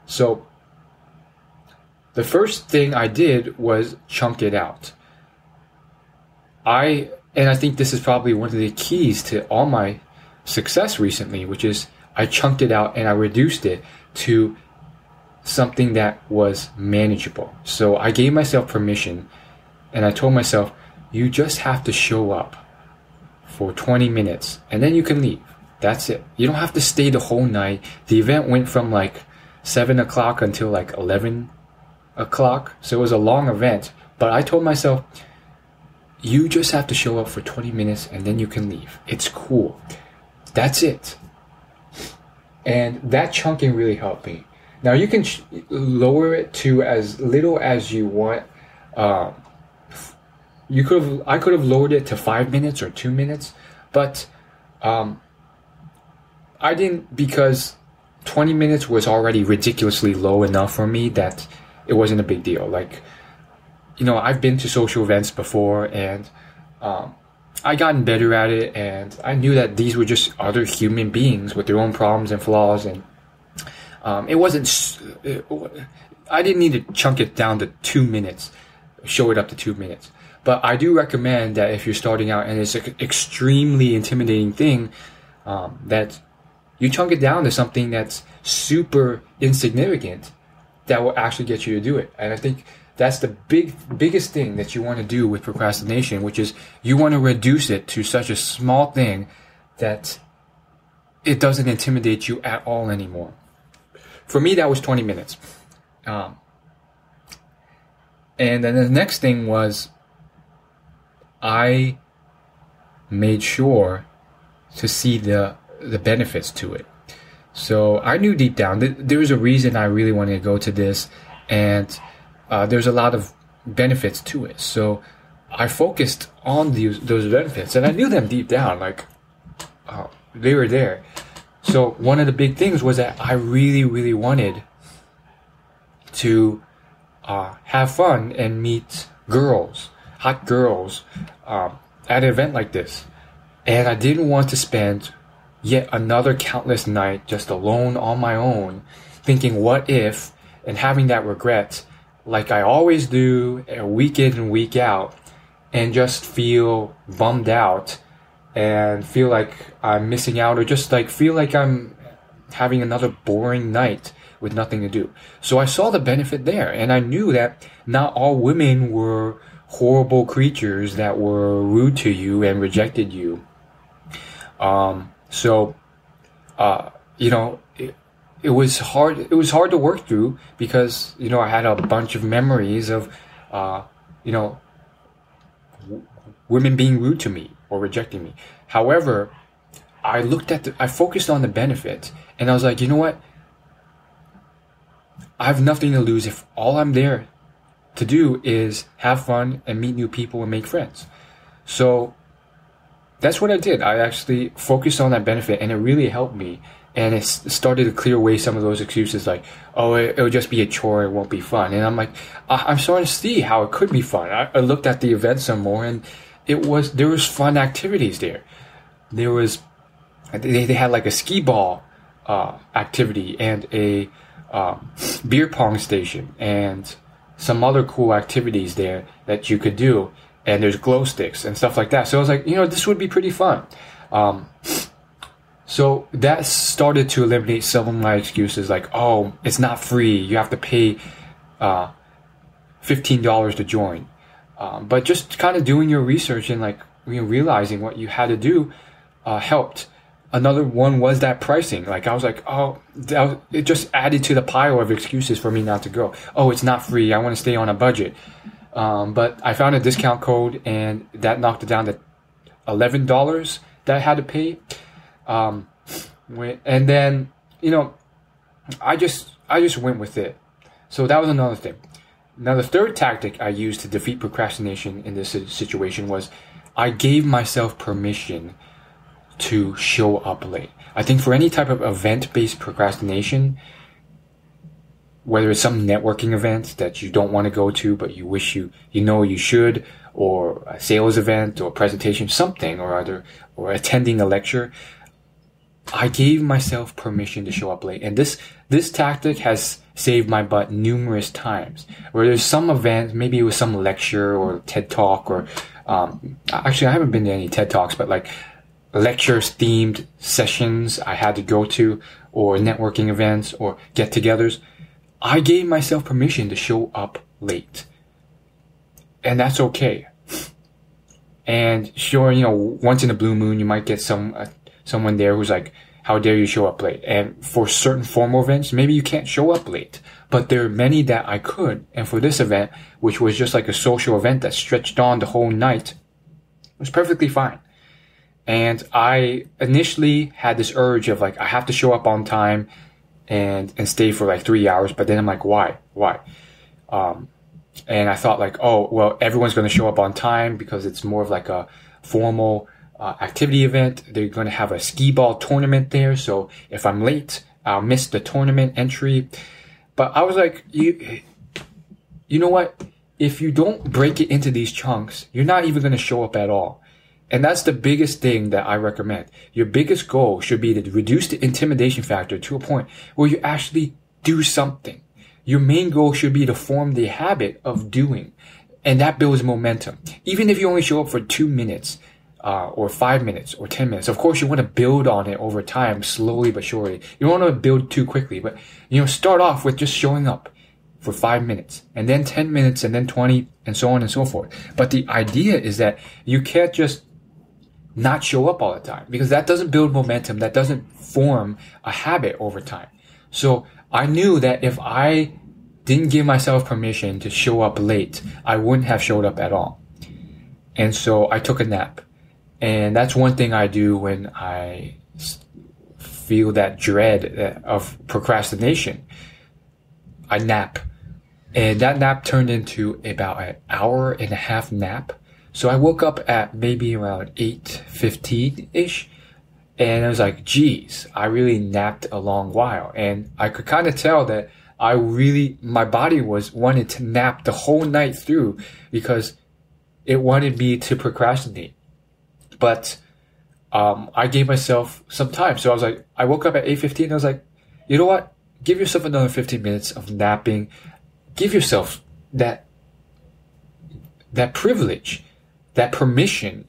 So the first thing I did was chunk it out. And I think this is probably one of the keys to all my success recently, which is I chunked it out and I reduced it to something that was manageable. So I gave myself permission and I told myself, you just have to show up for 20 minutes and then you can leave. That's it. You don't have to stay the whole night. The event went from like 7 o'clock until like 11 o'clock. So it was a long event. But I told myself, you just have to show up for 20 minutes and then you can leave. It's cool. That's it. And that chunking really helped me. Now you can lower it to as little as you want. I could have lowered it to 5 minutes or 2 minutes, but I didn't, because 20 minutes was already ridiculously low enough for me that it wasn't a big deal. Like, I've been to social events before, and I gotten better at it, and I knew that these were just other human beings with their own problems and flaws, and I didn't need to chunk it down to 2 minutes, show it up to 2 minutes. But I do recommend that if you're starting out and it's an extremely intimidating thing, that you chunk it down to something that's super insignificant that will actually get you to do it. And I think that's the biggest thing that you want to do with procrastination, which is you want to reduce it to such a small thing that it doesn't intimidate you at all anymore. For me, that was 20 minutes. And then the next thing was I made sure to see the benefits to it. So I knew deep down that there was a reason I really wanted to go to this, and there's a lot of benefits to it. So I focused on those benefits, and I knew them deep down, like they were there. So one of the big things was that I really, really wanted to have fun and meet girls, hot girls, at an event like this. And I didn't want to spend yet another countless night just alone on my own, thinking what if, and having that regret like I always do, week in and week out, and just feel bummed out and feel like I'm missing out, or just like feel like I'm having another boring night with nothing to do. So I saw the benefit there, and I knew that not all women were horrible creatures that were rude to you and rejected you. It was hard. It was hard to work through because, I had a bunch of memories of, women being rude to me or rejecting me. However, I focused on the benefit, and I was like, you know what? I have nothing to lose if all I'm there to do is have fun and meet new people and make friends. So that's what I did. I actually focused on that benefit, and it really helped me. And it started to clear away some of those excuses like, oh, it'll just be a chore, it won't be fun. And I'm like, I'm starting to see how it could be fun. I looked at the event some more, and there was fun activities there. They had like a skee ball activity and a beer pong station and some other cool activities there that you could do. And there's glow sticks and stuff like that. So I was like, this would be pretty fun. So that started to eliminate some of my excuses like, oh, it's not free. You have to pay $15 to join. But just kind of doing your research and realizing what you had to do helped. Another one was that pricing. Like I was like, oh, it just added to the pile of excuses for me not to go. Oh, it's not free. I want to stay on a budget. But I found a discount code, and that knocked it down to $11 that I had to pay. And then, I just went with it. So that was another thing. Now, the third tactic I used to defeat procrastination in this situation was I gave myself permission to show up late. I think for any type of event-based procrastination, whether it's some networking event that you don't want to go to, but you wish you should, or a sales event or presentation, something or other, or attending a lecture, I gave myself permission to show up late. And this tactic has saved my butt numerous times. Where there's some event, maybe it was some lecture or TED Talk, or actually I haven't been to any TED Talks, but like lectures themed sessions I had to go to, or networking events or get-togethers. I gave myself permission to show up late. And that's okay. And sure, once in a blue moon, you might get someone there who's like, how dare you show up late? And for certain formal events, maybe you can't show up late. But there are many that I could. And for this event, which was just like a social event that stretched on the whole night, it was perfectly fine. And I initially had this urge of like, I have to show up on time and stay for like 3 hours. But then I'm like, why? And I thought like, oh, well, everyone's going to show up on time because it's more of like a formal activity event. They're going to have a skee ball tournament there. So if I'm late, I'll miss the tournament entry. But I was like, you know what? If you don't break it into these chunks, you're not even going to show up at all. And that's the biggest thing that I recommend. Your biggest goal should be to reduce the intimidation factor to a point where you actually do something. Your main goal should be to form the habit of doing. And that builds momentum. Even if you only show up for 2 minutes, or 5 minutes, or 10 minutes. Of course, you want to build on it over time, slowly but surely. You don't want to build too quickly, but, start off with just showing up for 5 minutes, and then 10 minutes, and then 20, and so on and so forth. But the idea is that you can't just not show up all the time, because that doesn't build momentum. That doesn't form a habit over time. So I knew that if I didn't give myself permission to show up late, I wouldn't have showed up at all. And so I took a nap. And that's one thing I do when I feel that dread of procrastination. I nap. And that nap turned into about an hour and a half nap. So I woke up at maybe around 8:15-ish. And I was like, geez, I really napped a long while. And I could kind of tell that my body wanted to nap the whole night through because it wanted me to procrastinate. But I gave myself some time. So I was like, I woke up at 8:15. I was like, you know what? Give yourself another 15 minutes of napping. Give yourself that privilege, that permission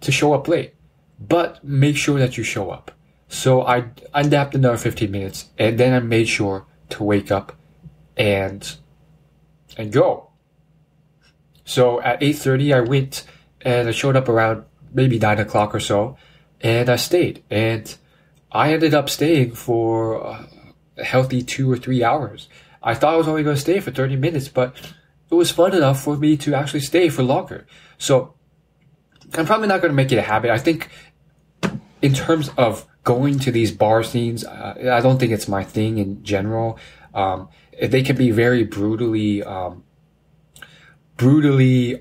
to show up late, but make sure that you show up. So I napped another 15 minutes, and then I made sure to wake up and go. So at 8:30, I went and I showed up around maybe 9 o'clock or so, and I stayed. And I ended up staying for a healthy 2 or 3 hours. I thought I was only going to stay for 30 minutes, but it was fun enough for me to actually stay for longer. So I'm probably not going to make it a habit. I think in terms of going to these bar scenes, I don't think it's my thing in general. They can be very brutally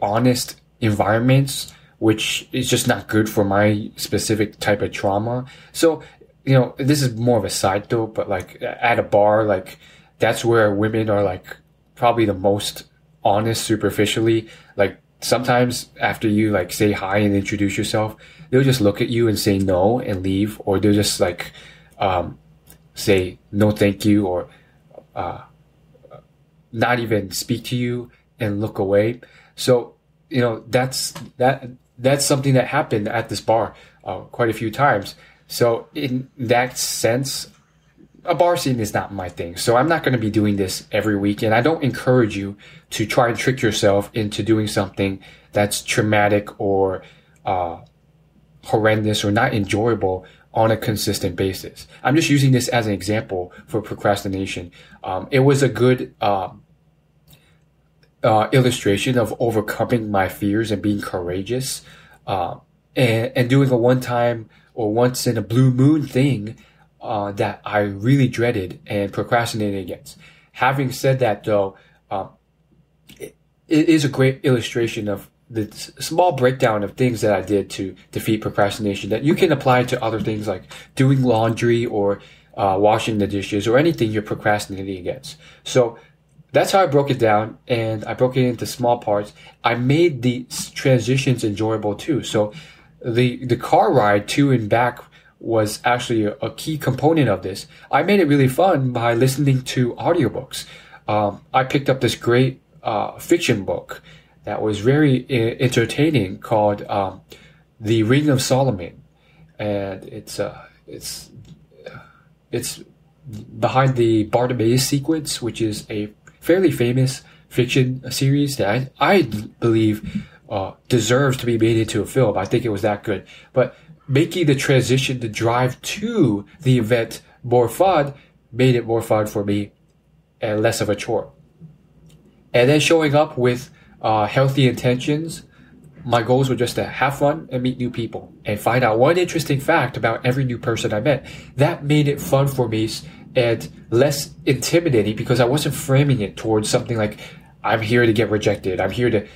honest environments, which is just not good for my specific type of trauma. So, you know, this is more of a side note, but like at a bar, like that's where women are like probably the most honest superficially. Like sometimes after you like say hi and introduce yourself, they'll just look at you and say no and leave, or they'll just like say no thank you, or not even speak to you and look away. So, you know, that's something that happened at this bar quite a few times. So in that sense, a bar scene is not my thing. So I'm not going to be doing this every week. And I don't encourage you to try and trick yourself into doing something that's traumatic or horrendous or not enjoyable on a consistent basis. I'm just using this as an example for procrastination. It was a good illustration of overcoming my fears and being courageous, and doing a one-time or once in a blue moon thing that I really dreaded and procrastinated against. Having said that, though, it is a great illustration of the small breakdown of things that I did to defeat procrastination that you can apply to other things like doing laundry or washing the dishes or anything you're procrastinating against. So that's how I broke it down, and I broke it into small parts. I made the transitions enjoyable too. So the car ride to and back was actually a key component of this. I made it really fun by listening to audiobooks. I picked up this great fiction book that was very entertaining called The Ring of Solomon, and it's behind the Bartimaeus sequence, which is a fairly famous fiction series that I believe deserves to be made into a film. I think it was that good. But making the transition to drive to the event more fun made it more fun for me and less of a chore. And then showing up with healthy intentions, my goals were just to have fun and meet new people and find out one interesting fact about every new person I met. That made it fun for me and less intimidating because I wasn't framing it towards something like, I'm here to get rejected. I'm here to,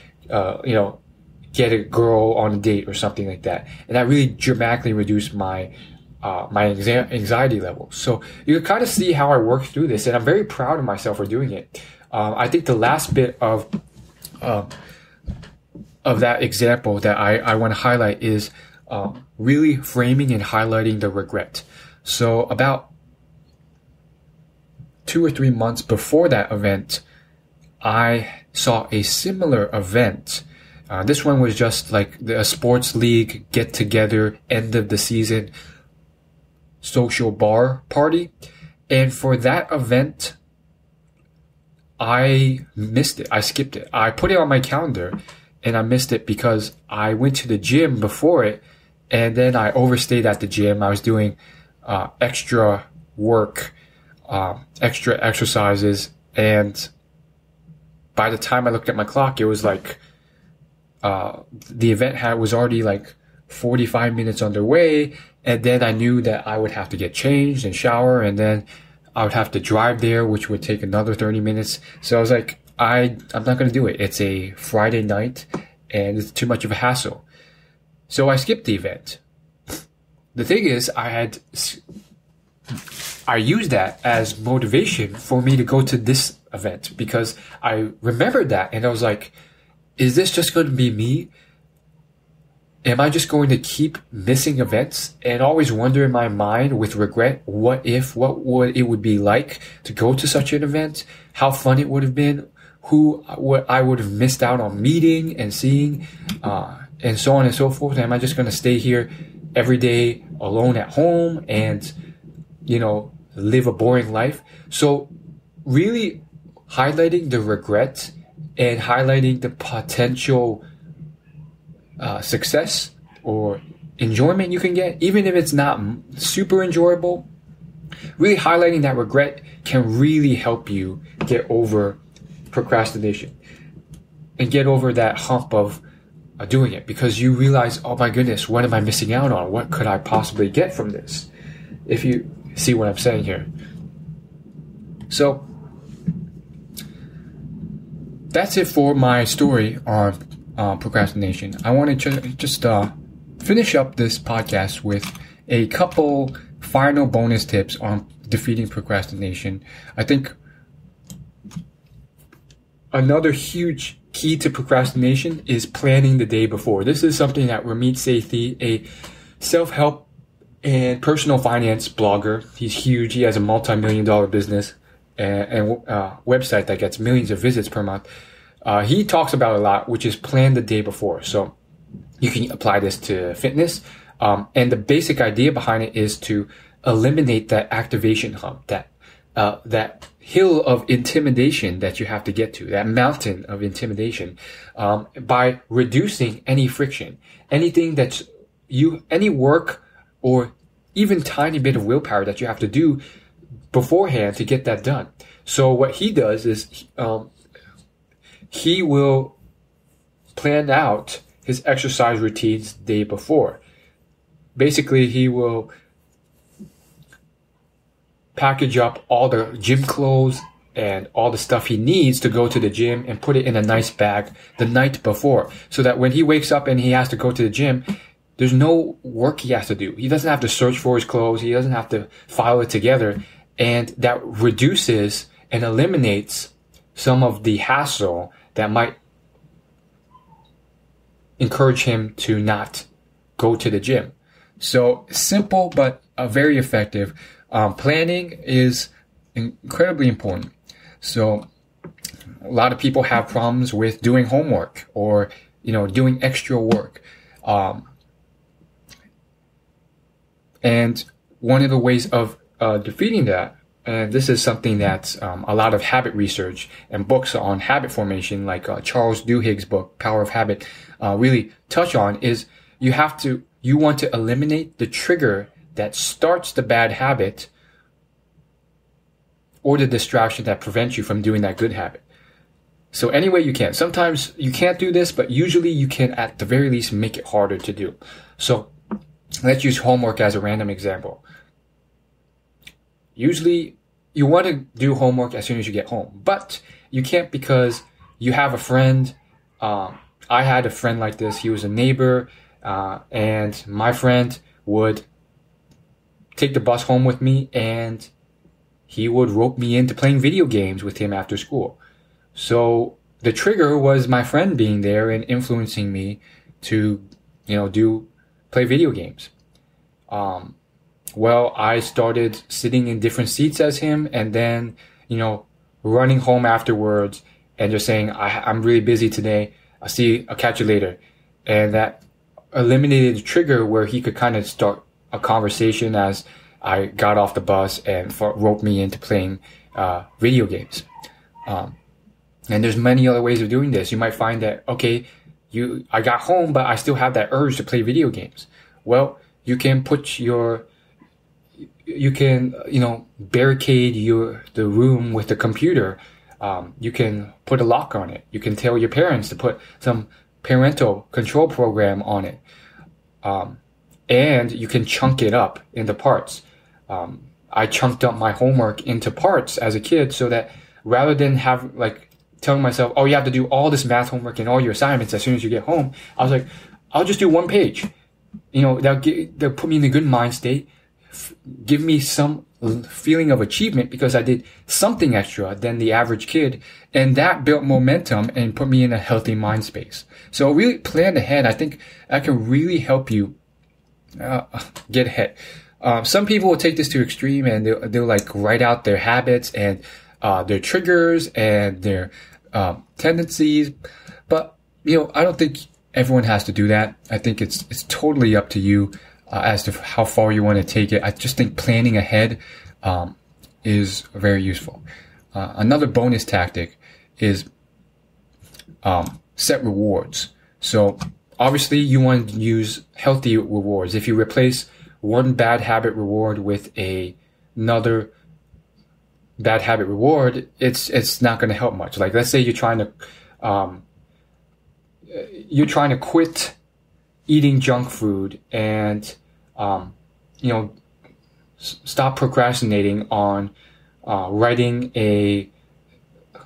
get a girl on a date or something like that. And that really dramatically reduced my anxiety level. So you can kind of see how I worked through this, and I'm very proud of myself for doing it. I think the last bit of that example that I want to highlight is really framing and highlighting the regret. So about 2 or 3 months before that event, I saw a similar event. This one was just like a sports league get-together, end of the season social bar party. And for that event, I missed it. I skipped it. I put it on my calendar and I missed it because I went to the gym before it, and then I overstayed at the gym. I was doing extra work, extra exercises, and by the time I looked at my clock, it was like the event was already like 45 minutes underway, and then I knew that I would have to get changed and shower, and then I would have to drive there, which would take another 30 minutes. So I was like, I'm not going to do it. It's a Friday night, and it's too much of a hassle. So I skipped the event. The thing is, I used that as motivation for me to go to this event because I remembered that, and I was like, is this just going to be me am I just going to keep missing events and always wonder in my mind with regret, what would it be like to go to such an event? How fun it would have been? What I would have missed out on meeting and seeing, and so on and so forth. Am I just going to stay here every day alone at home and, live a boring life? So really highlighting the regret and highlighting the potential success or enjoyment you can get, even if it's not super enjoyable, really highlighting that regret can really help you get over procrastination and get over that hump of doing it, because you realize, oh my goodness, what am I missing out on? What could I possibly get from this? If you see what I'm saying here. So that's it for my story on procrastination. I want to just finish up this podcast with a couple final bonus tips on defeating procrastination. I think another huge key to procrastination is planning the day before. This is something that Ramit Sethi, a self-help and personal finance blogger, he's huge. He has a multi-million-dollar business and website that gets millions of visits per month. He talks about a lot, which is plan the day before. So you can apply this to fitness. And the basic idea behind it is to eliminate that activation hump, that hill of intimidation that you have to get to, that mountain of intimidation, by reducing any friction, anything any work or even tiny bit of willpower that you have to do beforehand to get that done. So what he does is, he will plan out his exercise routines the day before. Basically, he will package up all the gym clothes and all the stuff he needs to go to the gym and put it in a nice bag the night before, so that when he wakes up and he has to go to the gym, there's no work he has to do. He doesn't have to search for his clothes. He doesn't have to file it together. And that reduces and eliminates some of the hassle that might encourage him to not go to the gym. So simple, but very effective. Planning is incredibly important. So a lot of people have problems with doing homework or, doing extra work. And one of the ways of defeating that, and this is something that a lot of habit research and books on habit formation, like Charles Duhigg's book, Power of Habit, really touch on, is you want to eliminate the trigger that starts the bad habit or the distraction that prevents you from doing that good habit. So any way you can. Sometimes you can't do this, but usually you can at the very least make it harder to do. So let's use homework as a random example. Usually you want to do homework as soon as you get home, but you can't because you have a friend. I had a friend like this. He was a neighbor, and my friend would take the bus home with me, and he would rope me into playing video games with him after school. So the trigger was my friend being there and influencing me to, play video games. Well, I started sitting in different seats as him, and then, running home afterwards and just saying, I'm really busy today. I'll catch you later. And that eliminated the trigger where he could kind of start a conversation as I got off the bus and roped me into playing video games. And there's many other ways of doing this. You might find that, okay, I got home, but I still have that urge to play video games. Well, you can barricade the room with the computer. You can put a lock on it. You can tell your parents to put some parental control program on it. And you can chunk it up into parts. I chunked up my homework into parts as a kid so that rather than telling myself, oh, you have to do all this math homework and all your assignments as soon as you get home, I was like, I'll just do one page. They'll put me in a good mind state, give me some feeling of achievement because I did something extra than the average kid. And that built momentum and put me in a healthy mind space. So really plan ahead. I think that can really help you get ahead. Some people will take this to extreme and they'll like write out their habits and their triggers and their tendencies. But, I don't think everyone has to do that. I think it's totally up to you as to how far you want to take it. I just think planning ahead is very useful. Another bonus tactic is set rewards. So obviously you want to use healthy rewards. If you replace one bad habit reward with another bad habit reward, it's not going to help much. Like, let's say you're trying to quit eating junk food and stop procrastinating on writing an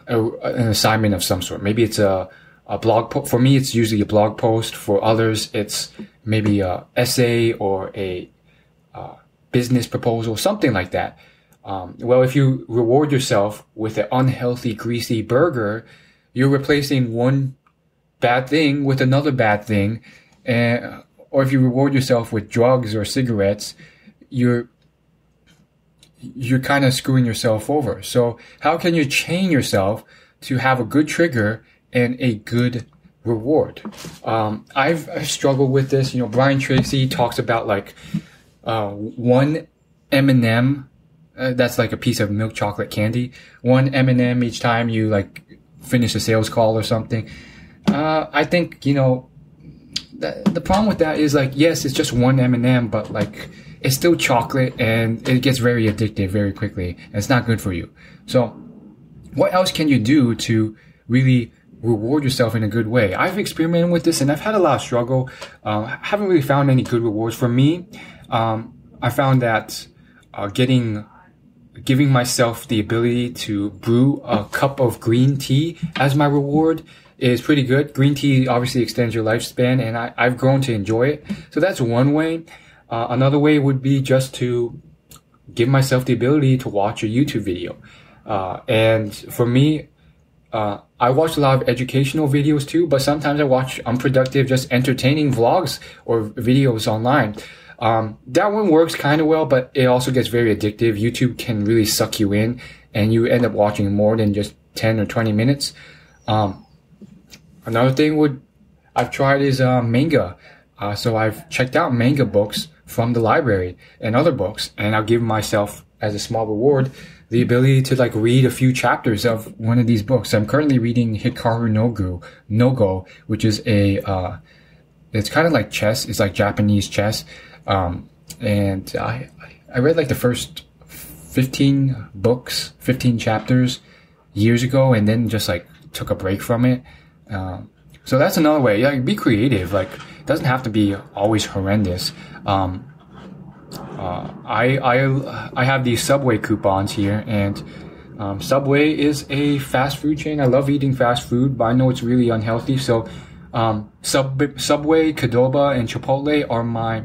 assignment of some sort. Maybe it's a blog post. For me, it's usually a blog post. For others, it's maybe a essay or a business proposal, something like that. Well, if you reward yourself with an unhealthy, greasy burger, you're replacing one bad thing with another bad thing. Or if you reward yourself with drugs or cigarettes, you're kind of screwing yourself over. So how can you chain yourself to have a good trigger and a good reward? I've struggled with this. Brian Tracy talks about like one M&M. That's like a piece of milk chocolate candy. One M&M each time you like finish a sales call or something. I think, the problem with that is like, yes, it's just one M&M, but like it's still chocolate and it gets very addictive very quickly. And it's not good for you. So what else can you do to really reward yourself in a good way? I've experimented with this and I've had a lot of struggle. Haven't really found any good rewards. For me, I found that giving myself the ability to brew a cup of green tea as my reward is pretty good. Green tea obviously extends your lifespan, and I've grown to enjoy it. So that's one way. Another way would be just to give myself the ability to watch a YouTube video. And for me, I watch a lot of educational videos too, but sometimes I watch unproductive, just entertaining vlogs or videos online. That one works kind of well, but it also gets very addictive. YouTube can really suck you in and you end up watching more than just 10 or 20 minutes. Another thing I've tried is manga. So I've checked out manga books from the library and other books, and I'll give myself as a small reward the ability to like read a few chapters of one of these books. I'm currently reading Hikaru no Go, which is it's kind of like chess. It's like Japanese chess. And I read like the first 15 chapters years ago, and then just like took a break from it. So that's another way. Yeah, be creative. Like, it doesn't have to be always horrendous. I have these Subway coupons here, and Subway is a fast food chain. I love eating fast food, but I know it's really unhealthy. So Subway, Qdoba, and Chipotle are my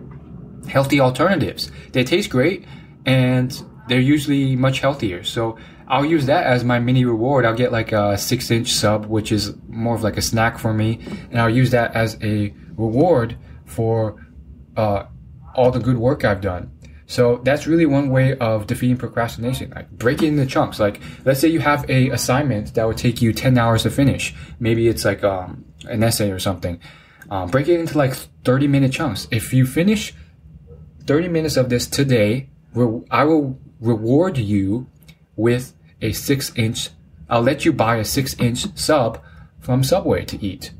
healthy alternatives. They taste great, and they're usually much healthier. So I'll use that as my mini reward. I'll get like a 6-inch sub, which is more of like a snack for me, and I'll use that as a reward for all the good work I've done. So that's really one way of defeating procrastination. Like, break it into chunks. Like, let's say you have a assignment that would take you 10 hours to finish. Maybe it's like an essay or something. Break it into like 30-minute chunks. If you finish 30 minutes of this today, I will reward you with a 6-inch. I'll let you buy a 6-inch sub from Subway to eat.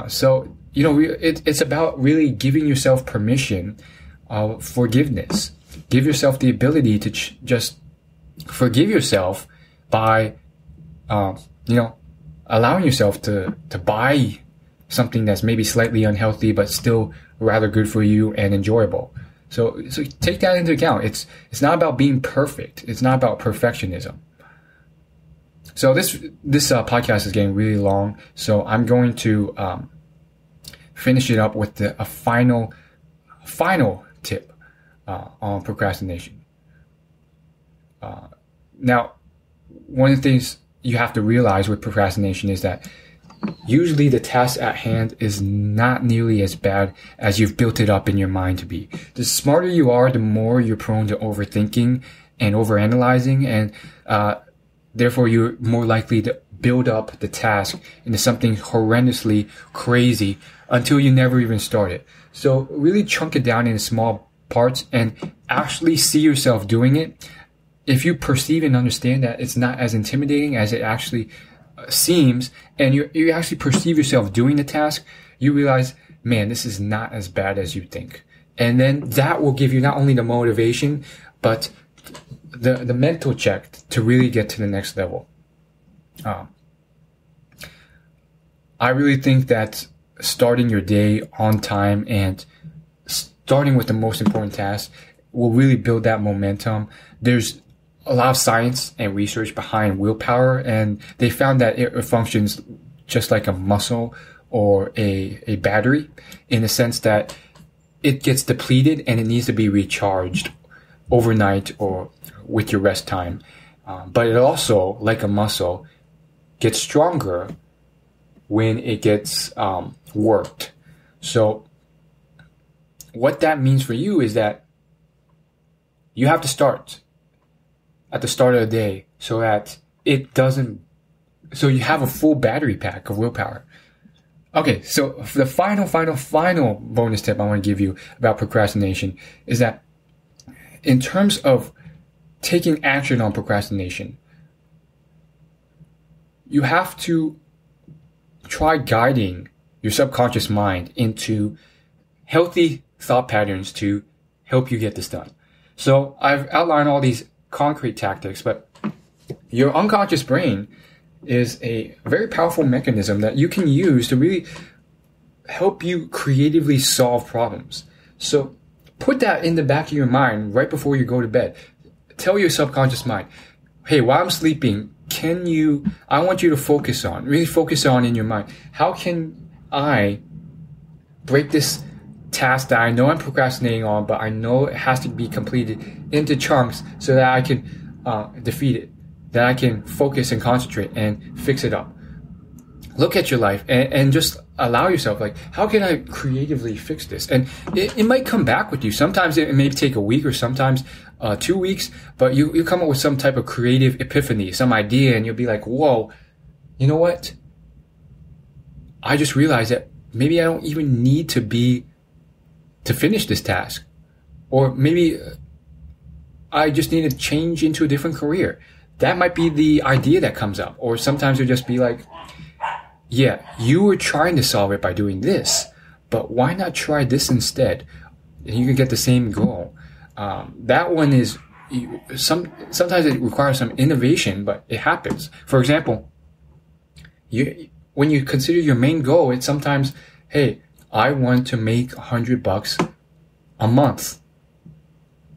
So, it's about really giving yourself permission of forgiveness. Give yourself the ability to just forgive yourself by, allowing yourself to buy something that's maybe slightly unhealthy, but still rather good for you and enjoyable. So take that into account. It's not about being perfect. It's not about perfectionism. So this podcast is getting really long. So I'm going to finish it up with a final tip on procrastination. Now, one of the things you have to realize with procrastination is that usually the task at hand is not nearly as bad as you've built it up in your mind to be. The smarter you are, the more you're prone to overthinking and overanalyzing, and therefore you're more likely to build up the task into something horrendously crazy until you never even start it. So really chunk it down into small parts and actually see yourself doing it. If you perceive and understand that it's not as intimidating as it actually seems, and you actually perceive yourself doing the task, you realize, man, this is not as bad as you think. And then that will give you not only the motivation, but the mental check to really get to the next level. I really think that starting your day on time and starting with the most important task will really build that momentum. There's a lot of science and research behind willpower, and they found that it functions just like a muscle or a battery, in the sense that it gets depleted and it needs to be recharged overnight or with your rest time. But it also, like a muscle, gets stronger when it gets worked. So what that means for you is that you have to start at the start of the day so that so you have a full battery pack of willpower. Okay, so the final bonus tip I want to give you about procrastination is that in terms of taking action on procrastination, you have to try guiding your subconscious mind into healthy thought patterns to help you get this done. So I've outlined all these concrete tactics, but your unconscious brain is a very powerful mechanism that you can use to really help you creatively solve problems. So put that in the back of your mind right before you go to bed. Tell your subconscious mind, hey, while I'm sleeping, I want you to really focus on in your mind, how can I break this task that I know I'm procrastinating on, but I know it has to be completed, into chunks so that I can defeat it, that I can focus and concentrate and fix it up. Look at your life and just allow yourself, like, how can I creatively fix this? And it might come back with you. Sometimes it may take a week or sometimes 2 weeks, but you come up with some type of creative epiphany, some idea, and you'll be like, whoa, you know what? I just realized that maybe I don't even need to finish this task. Or maybe I just need to change into a different career. That might be the idea that comes up. Or sometimes you'll just be like, yeah, you were trying to solve it by doing this, but why not try this instead? And you can get the same goal. That one is, sometimes it requires some innovation, but it happens. For example, when you consider your main goal, it's sometimes, hey, I want to make $100 a month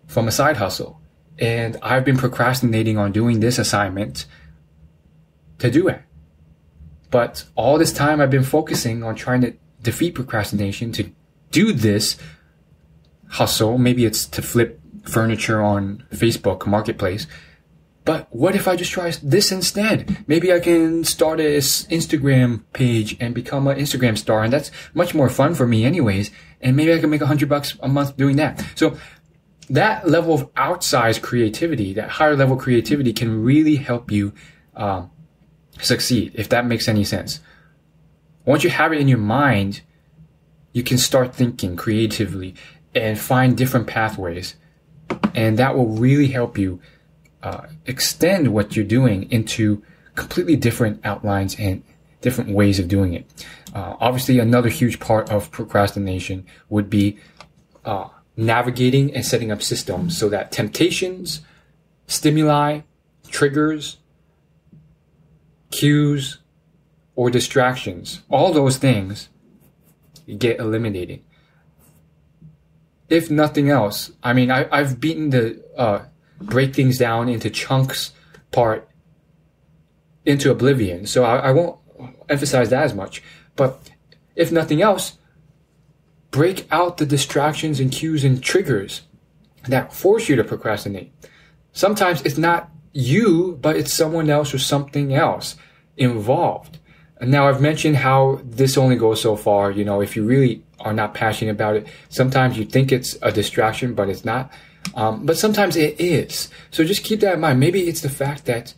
from a side hustle. And I've been procrastinating on doing this assignment to do it. But all this time I've been focusing on trying to defeat procrastination to do this hustle. Maybe it's to flip furniture on Facebook Marketplace. But what if I just try this instead? Maybe I can start an Instagram page and become an Instagram star, and that's much more fun for me anyways. And maybe I can make $100 a month doing that. So that level of outsized creativity, that higher level creativity, can really help you succeed, if that makes any sense. Once you have it in your mind, you can start thinking creatively and find different pathways, and that will really help you extend what you're doing into completely different outlines and different ways of doing it. Obviously, another huge part of procrastination would be navigating and setting up systems so that temptations, stimuli, triggers, cues, or distractions, all those things get eliminated. If nothing else, I mean, I've beaten the break things down into chunks part into oblivion, so I won't emphasize that as much. But if nothing else, break out the distractions and cues and triggers that force you to procrastinate. sometimes it's not you, but it's someone else or something else involved. And now I've mentioned how this only goes so far. You know, if you really are not passionate about it, sometimes you think it's a distraction, but it's not. But sometimes it is. So just keep that in mind. Maybe it's the fact that,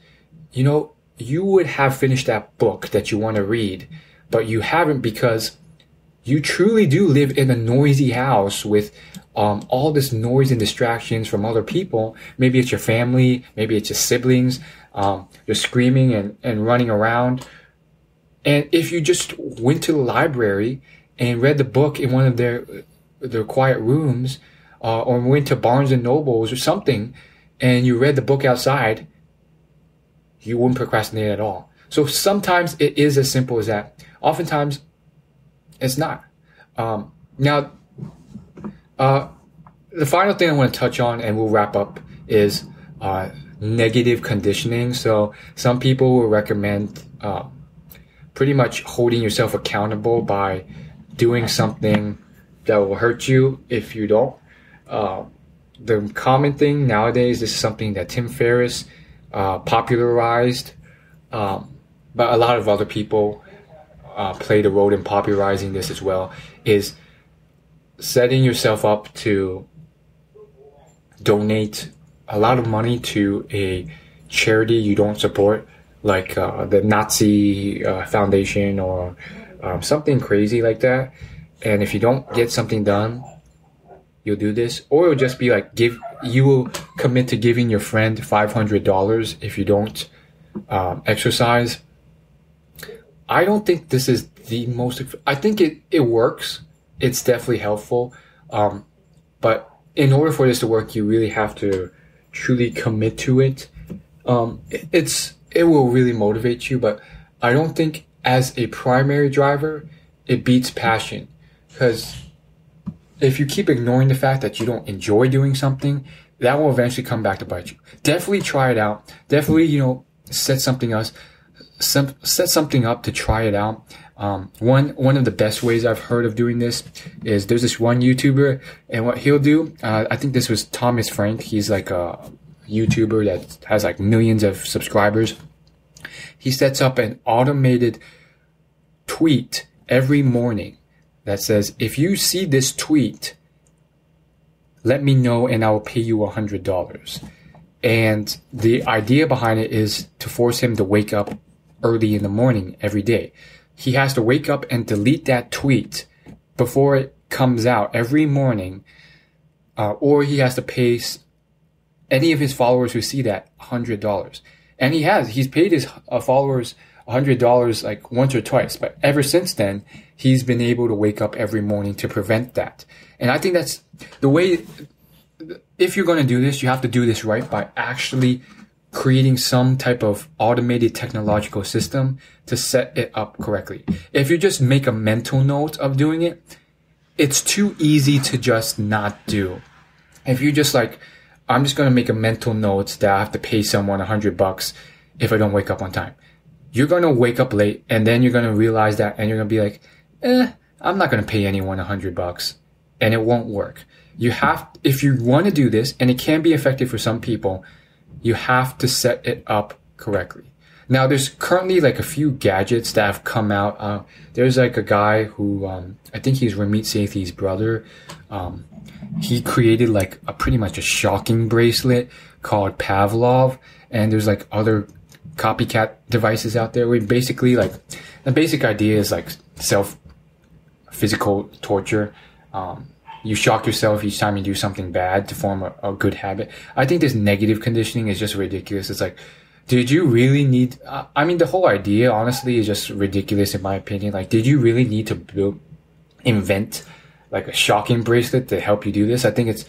you know, you would have finished that book that you want to read, but you haven't because you truly do live in a noisy house with all this noise and distractions from other people. Maybe it's your family, maybe it's your siblings. You're screaming and running around. And if you just went to the library and read the book in one of their quiet rooms, or went to Barnes and Nobles or something, and you read the book outside, you wouldn't procrastinate at all. So sometimes it is as simple as that. Oftentimes, it's not. Now, the final thing I want to touch on, and we'll wrap up, is negative conditioning. So some people will recommend pretty much holding yourself accountable by doing something that will hurt you if you don't. The common thing nowadays, this is something that Tim Ferriss popularized, but a lot of other people played a role in popularizing this as well, is setting yourself up to donate a lot of money to a charity you don't support, like the Nazi Foundation or something crazy like that. And if you don't get something done, you'll do this. Or it'll just be like, you will commit to giving your friend $500 if you don't exercise. I don't think this is the most, I think it works. It's definitely helpful. But in order for this to work, you really have to truly commit to it. It will really motivate you, but I don't think as a primary driver, it beats passion. Because if you keep ignoring the fact that you don't enjoy doing something, that will eventually come back to bite you. Definitely try it out. Definitely, you know, set something up to try it out. One of the best ways I've heard of doing this is there's this one YouTuber, and what he'll do, I think this was Thomas Frank. He's like a YouTuber that has like millions of subscribers. He sets up an automated tweet every morning that says, if you see this tweet, let me know and I will pay you $100. And the idea behind it is to force him to wake up early in the morning every day. He has to wake up and delete that tweet before it comes out every morning, or he has to pay any of his followers who see that $100. And he's paid his followers $100 like once or twice, but ever since then, he's been able to wake up every morning to prevent that. And I think that's the way, if you're going to do this, you have to do this right by actually creating some type of automated technological system to set it up correctly. If you just make a mental note of doing it, it's too easy to just not do. If you just like, I'm just going to make a mental note that I have to pay someone $100 if I don't wake up on time. You're going to wake up late, and then you're going to realize that, and you're going to be like, I'm not going to pay anyone $100, and it won't work. If you want to do this, and it can be effective for some people, you have to set it up correctly. Now, there's currently like a few gadgets that have come out. There's like a guy who, I think he's Ramit Sethi's brother. He created like pretty much a shocking bracelet called Pavlov, and there's like other copycat devices out there. We basically like, the basic idea is like physical torture. You shock yourself each time you do something bad to form a good habit. I think this negative conditioning is just ridiculous. It's like, did you really need, I mean, the whole idea honestly is just ridiculous in my opinion. Like, did you really need to invent like a shocking bracelet to help you do this? I think it's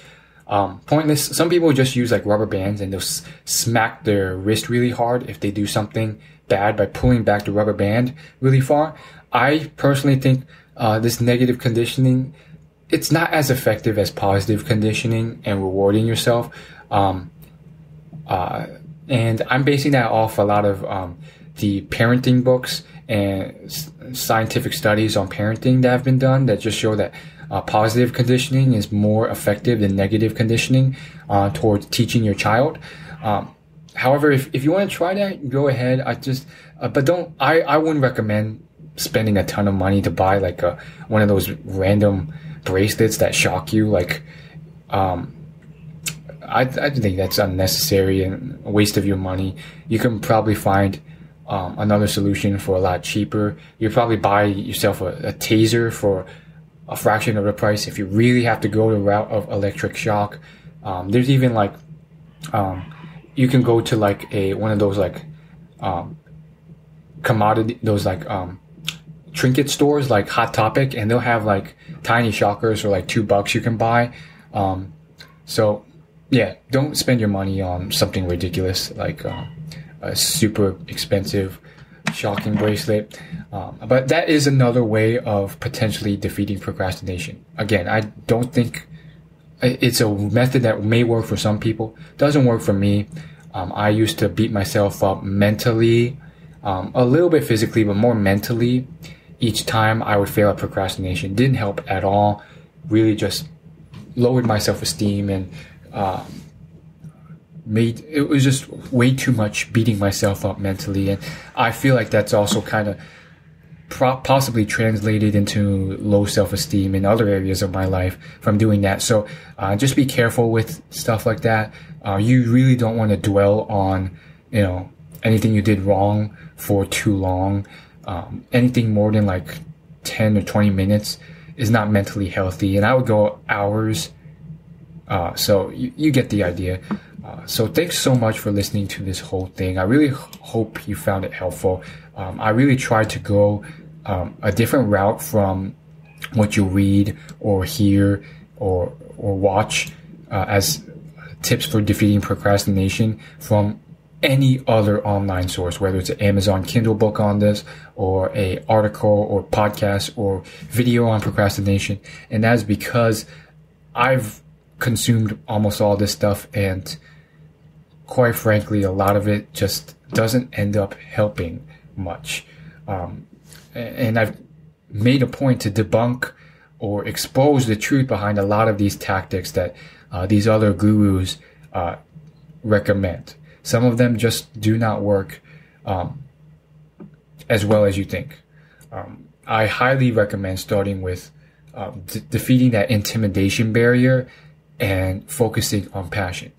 pointless. Some people just use like rubber bands and they'll smack their wrist really hard if they do something bad by pulling back the rubber band really far. I personally think this negative conditioning, it's not as effective as positive conditioning and rewarding yourself. And I'm basing that off a lot of the parenting books and scientific studies on parenting that have been done that just show that positive conditioning is more effective than negative conditioning towards teaching your child. However, if you want to try that, go ahead. But I wouldn't recommend spending a ton of money to buy like one of those random bracelets that shock you. Like, I think that's unnecessary and a waste of your money. You can probably find another solution for a lot cheaper. You probably buy yourself a taser for a fraction of the price if you really have to go the route of electric shock. There's even like you can go to like one of those like commodity, those like trinket stores like Hot Topic, and they'll have like tiny shockers for like $2 you can buy. So yeah, don't spend your money on something ridiculous like a super expensive shocking bracelet. But that is another way of potentially defeating procrastination. Again, I don't think it's a method that may work for some people. Doesn't work for me. I used to beat myself up mentally, a little bit physically, but more mentally. Each time I would fail at procrastination. Didn't help at all. Really just lowered my self-esteem and it was just way too much beating myself up mentally. And I feel like that's also kind of possibly translated into low self-esteem in other areas of my life from doing that. So just be careful with stuff like that. You really don't want to dwell on, anything you did wrong for too long. Anything more than like 10 or 20 minutes is not mentally healthy. And I would go hours. So you get the idea. So thanks so much for listening to this whole thing. I really hope you found it helpful. I really tried to go a different route from what you read or hear or watch as tips for defeating procrastination from any other online source, whether it's an Amazon Kindle book on this or a article or podcast or video on procrastination. And that is because I've consumed almost all this stuff, and quite frankly, a lot of it just doesn't end up helping much. And I've made a point to debunk or expose the truth behind a lot of these tactics that these other gurus recommend. Some of them just do not work as well as you think. I highly recommend starting with defeating that intimidation barrier and focusing on passion.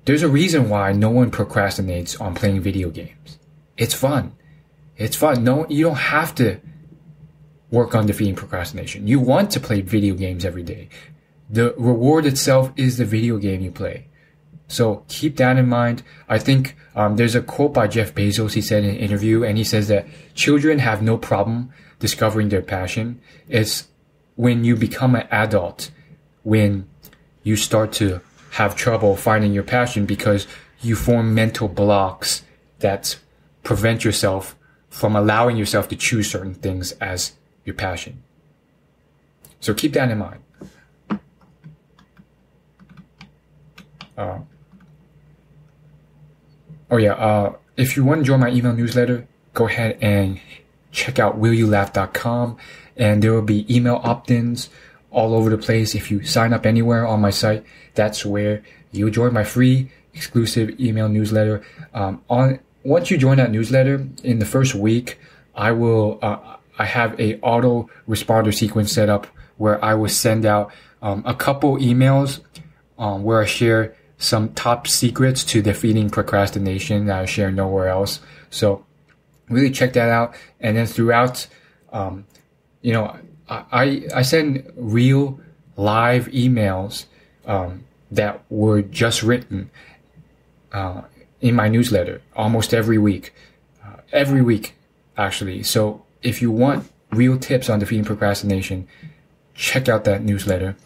There's a reason why no one procrastinates on playing video games. It's fun. It's fun. No, you don't have to work on defeating procrastination. You want to play video games every day. The reward itself is the video game you play. So keep that in mind. I think there's a quote by Jeff Bezos. He said in an interview, and he says that children have no problem discovering their passion. It's when you become an adult, when you start to have trouble finding your passion because you form mental blocks that prevent yourself from allowing yourself to choose certain things as your passion. So keep that in mind. If you want to join my email newsletter, go ahead and check out willyoulaugh.com, and there will be email opt-ins all over the place. If you sign up anywhere on my site, that's where you'll join my free exclusive email newsletter. Once you join that newsletter, in the first week, I have a auto responder sequence set up where I will send out a couple emails where I share some top secrets to defeating procrastination that I share nowhere else. So really check that out. And then throughout, I send real live emails that were just written in my newsletter almost every week actually. So if you want real tips on defeating procrastination, check out that newsletter.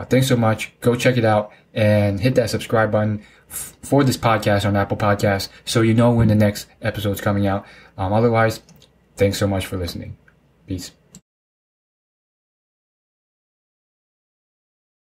Thanks so much. Go check it out and hit that subscribe button for this podcast on Apple Podcasts so you know when the next episode's coming out. Otherwise, thanks so much for listening. Peace.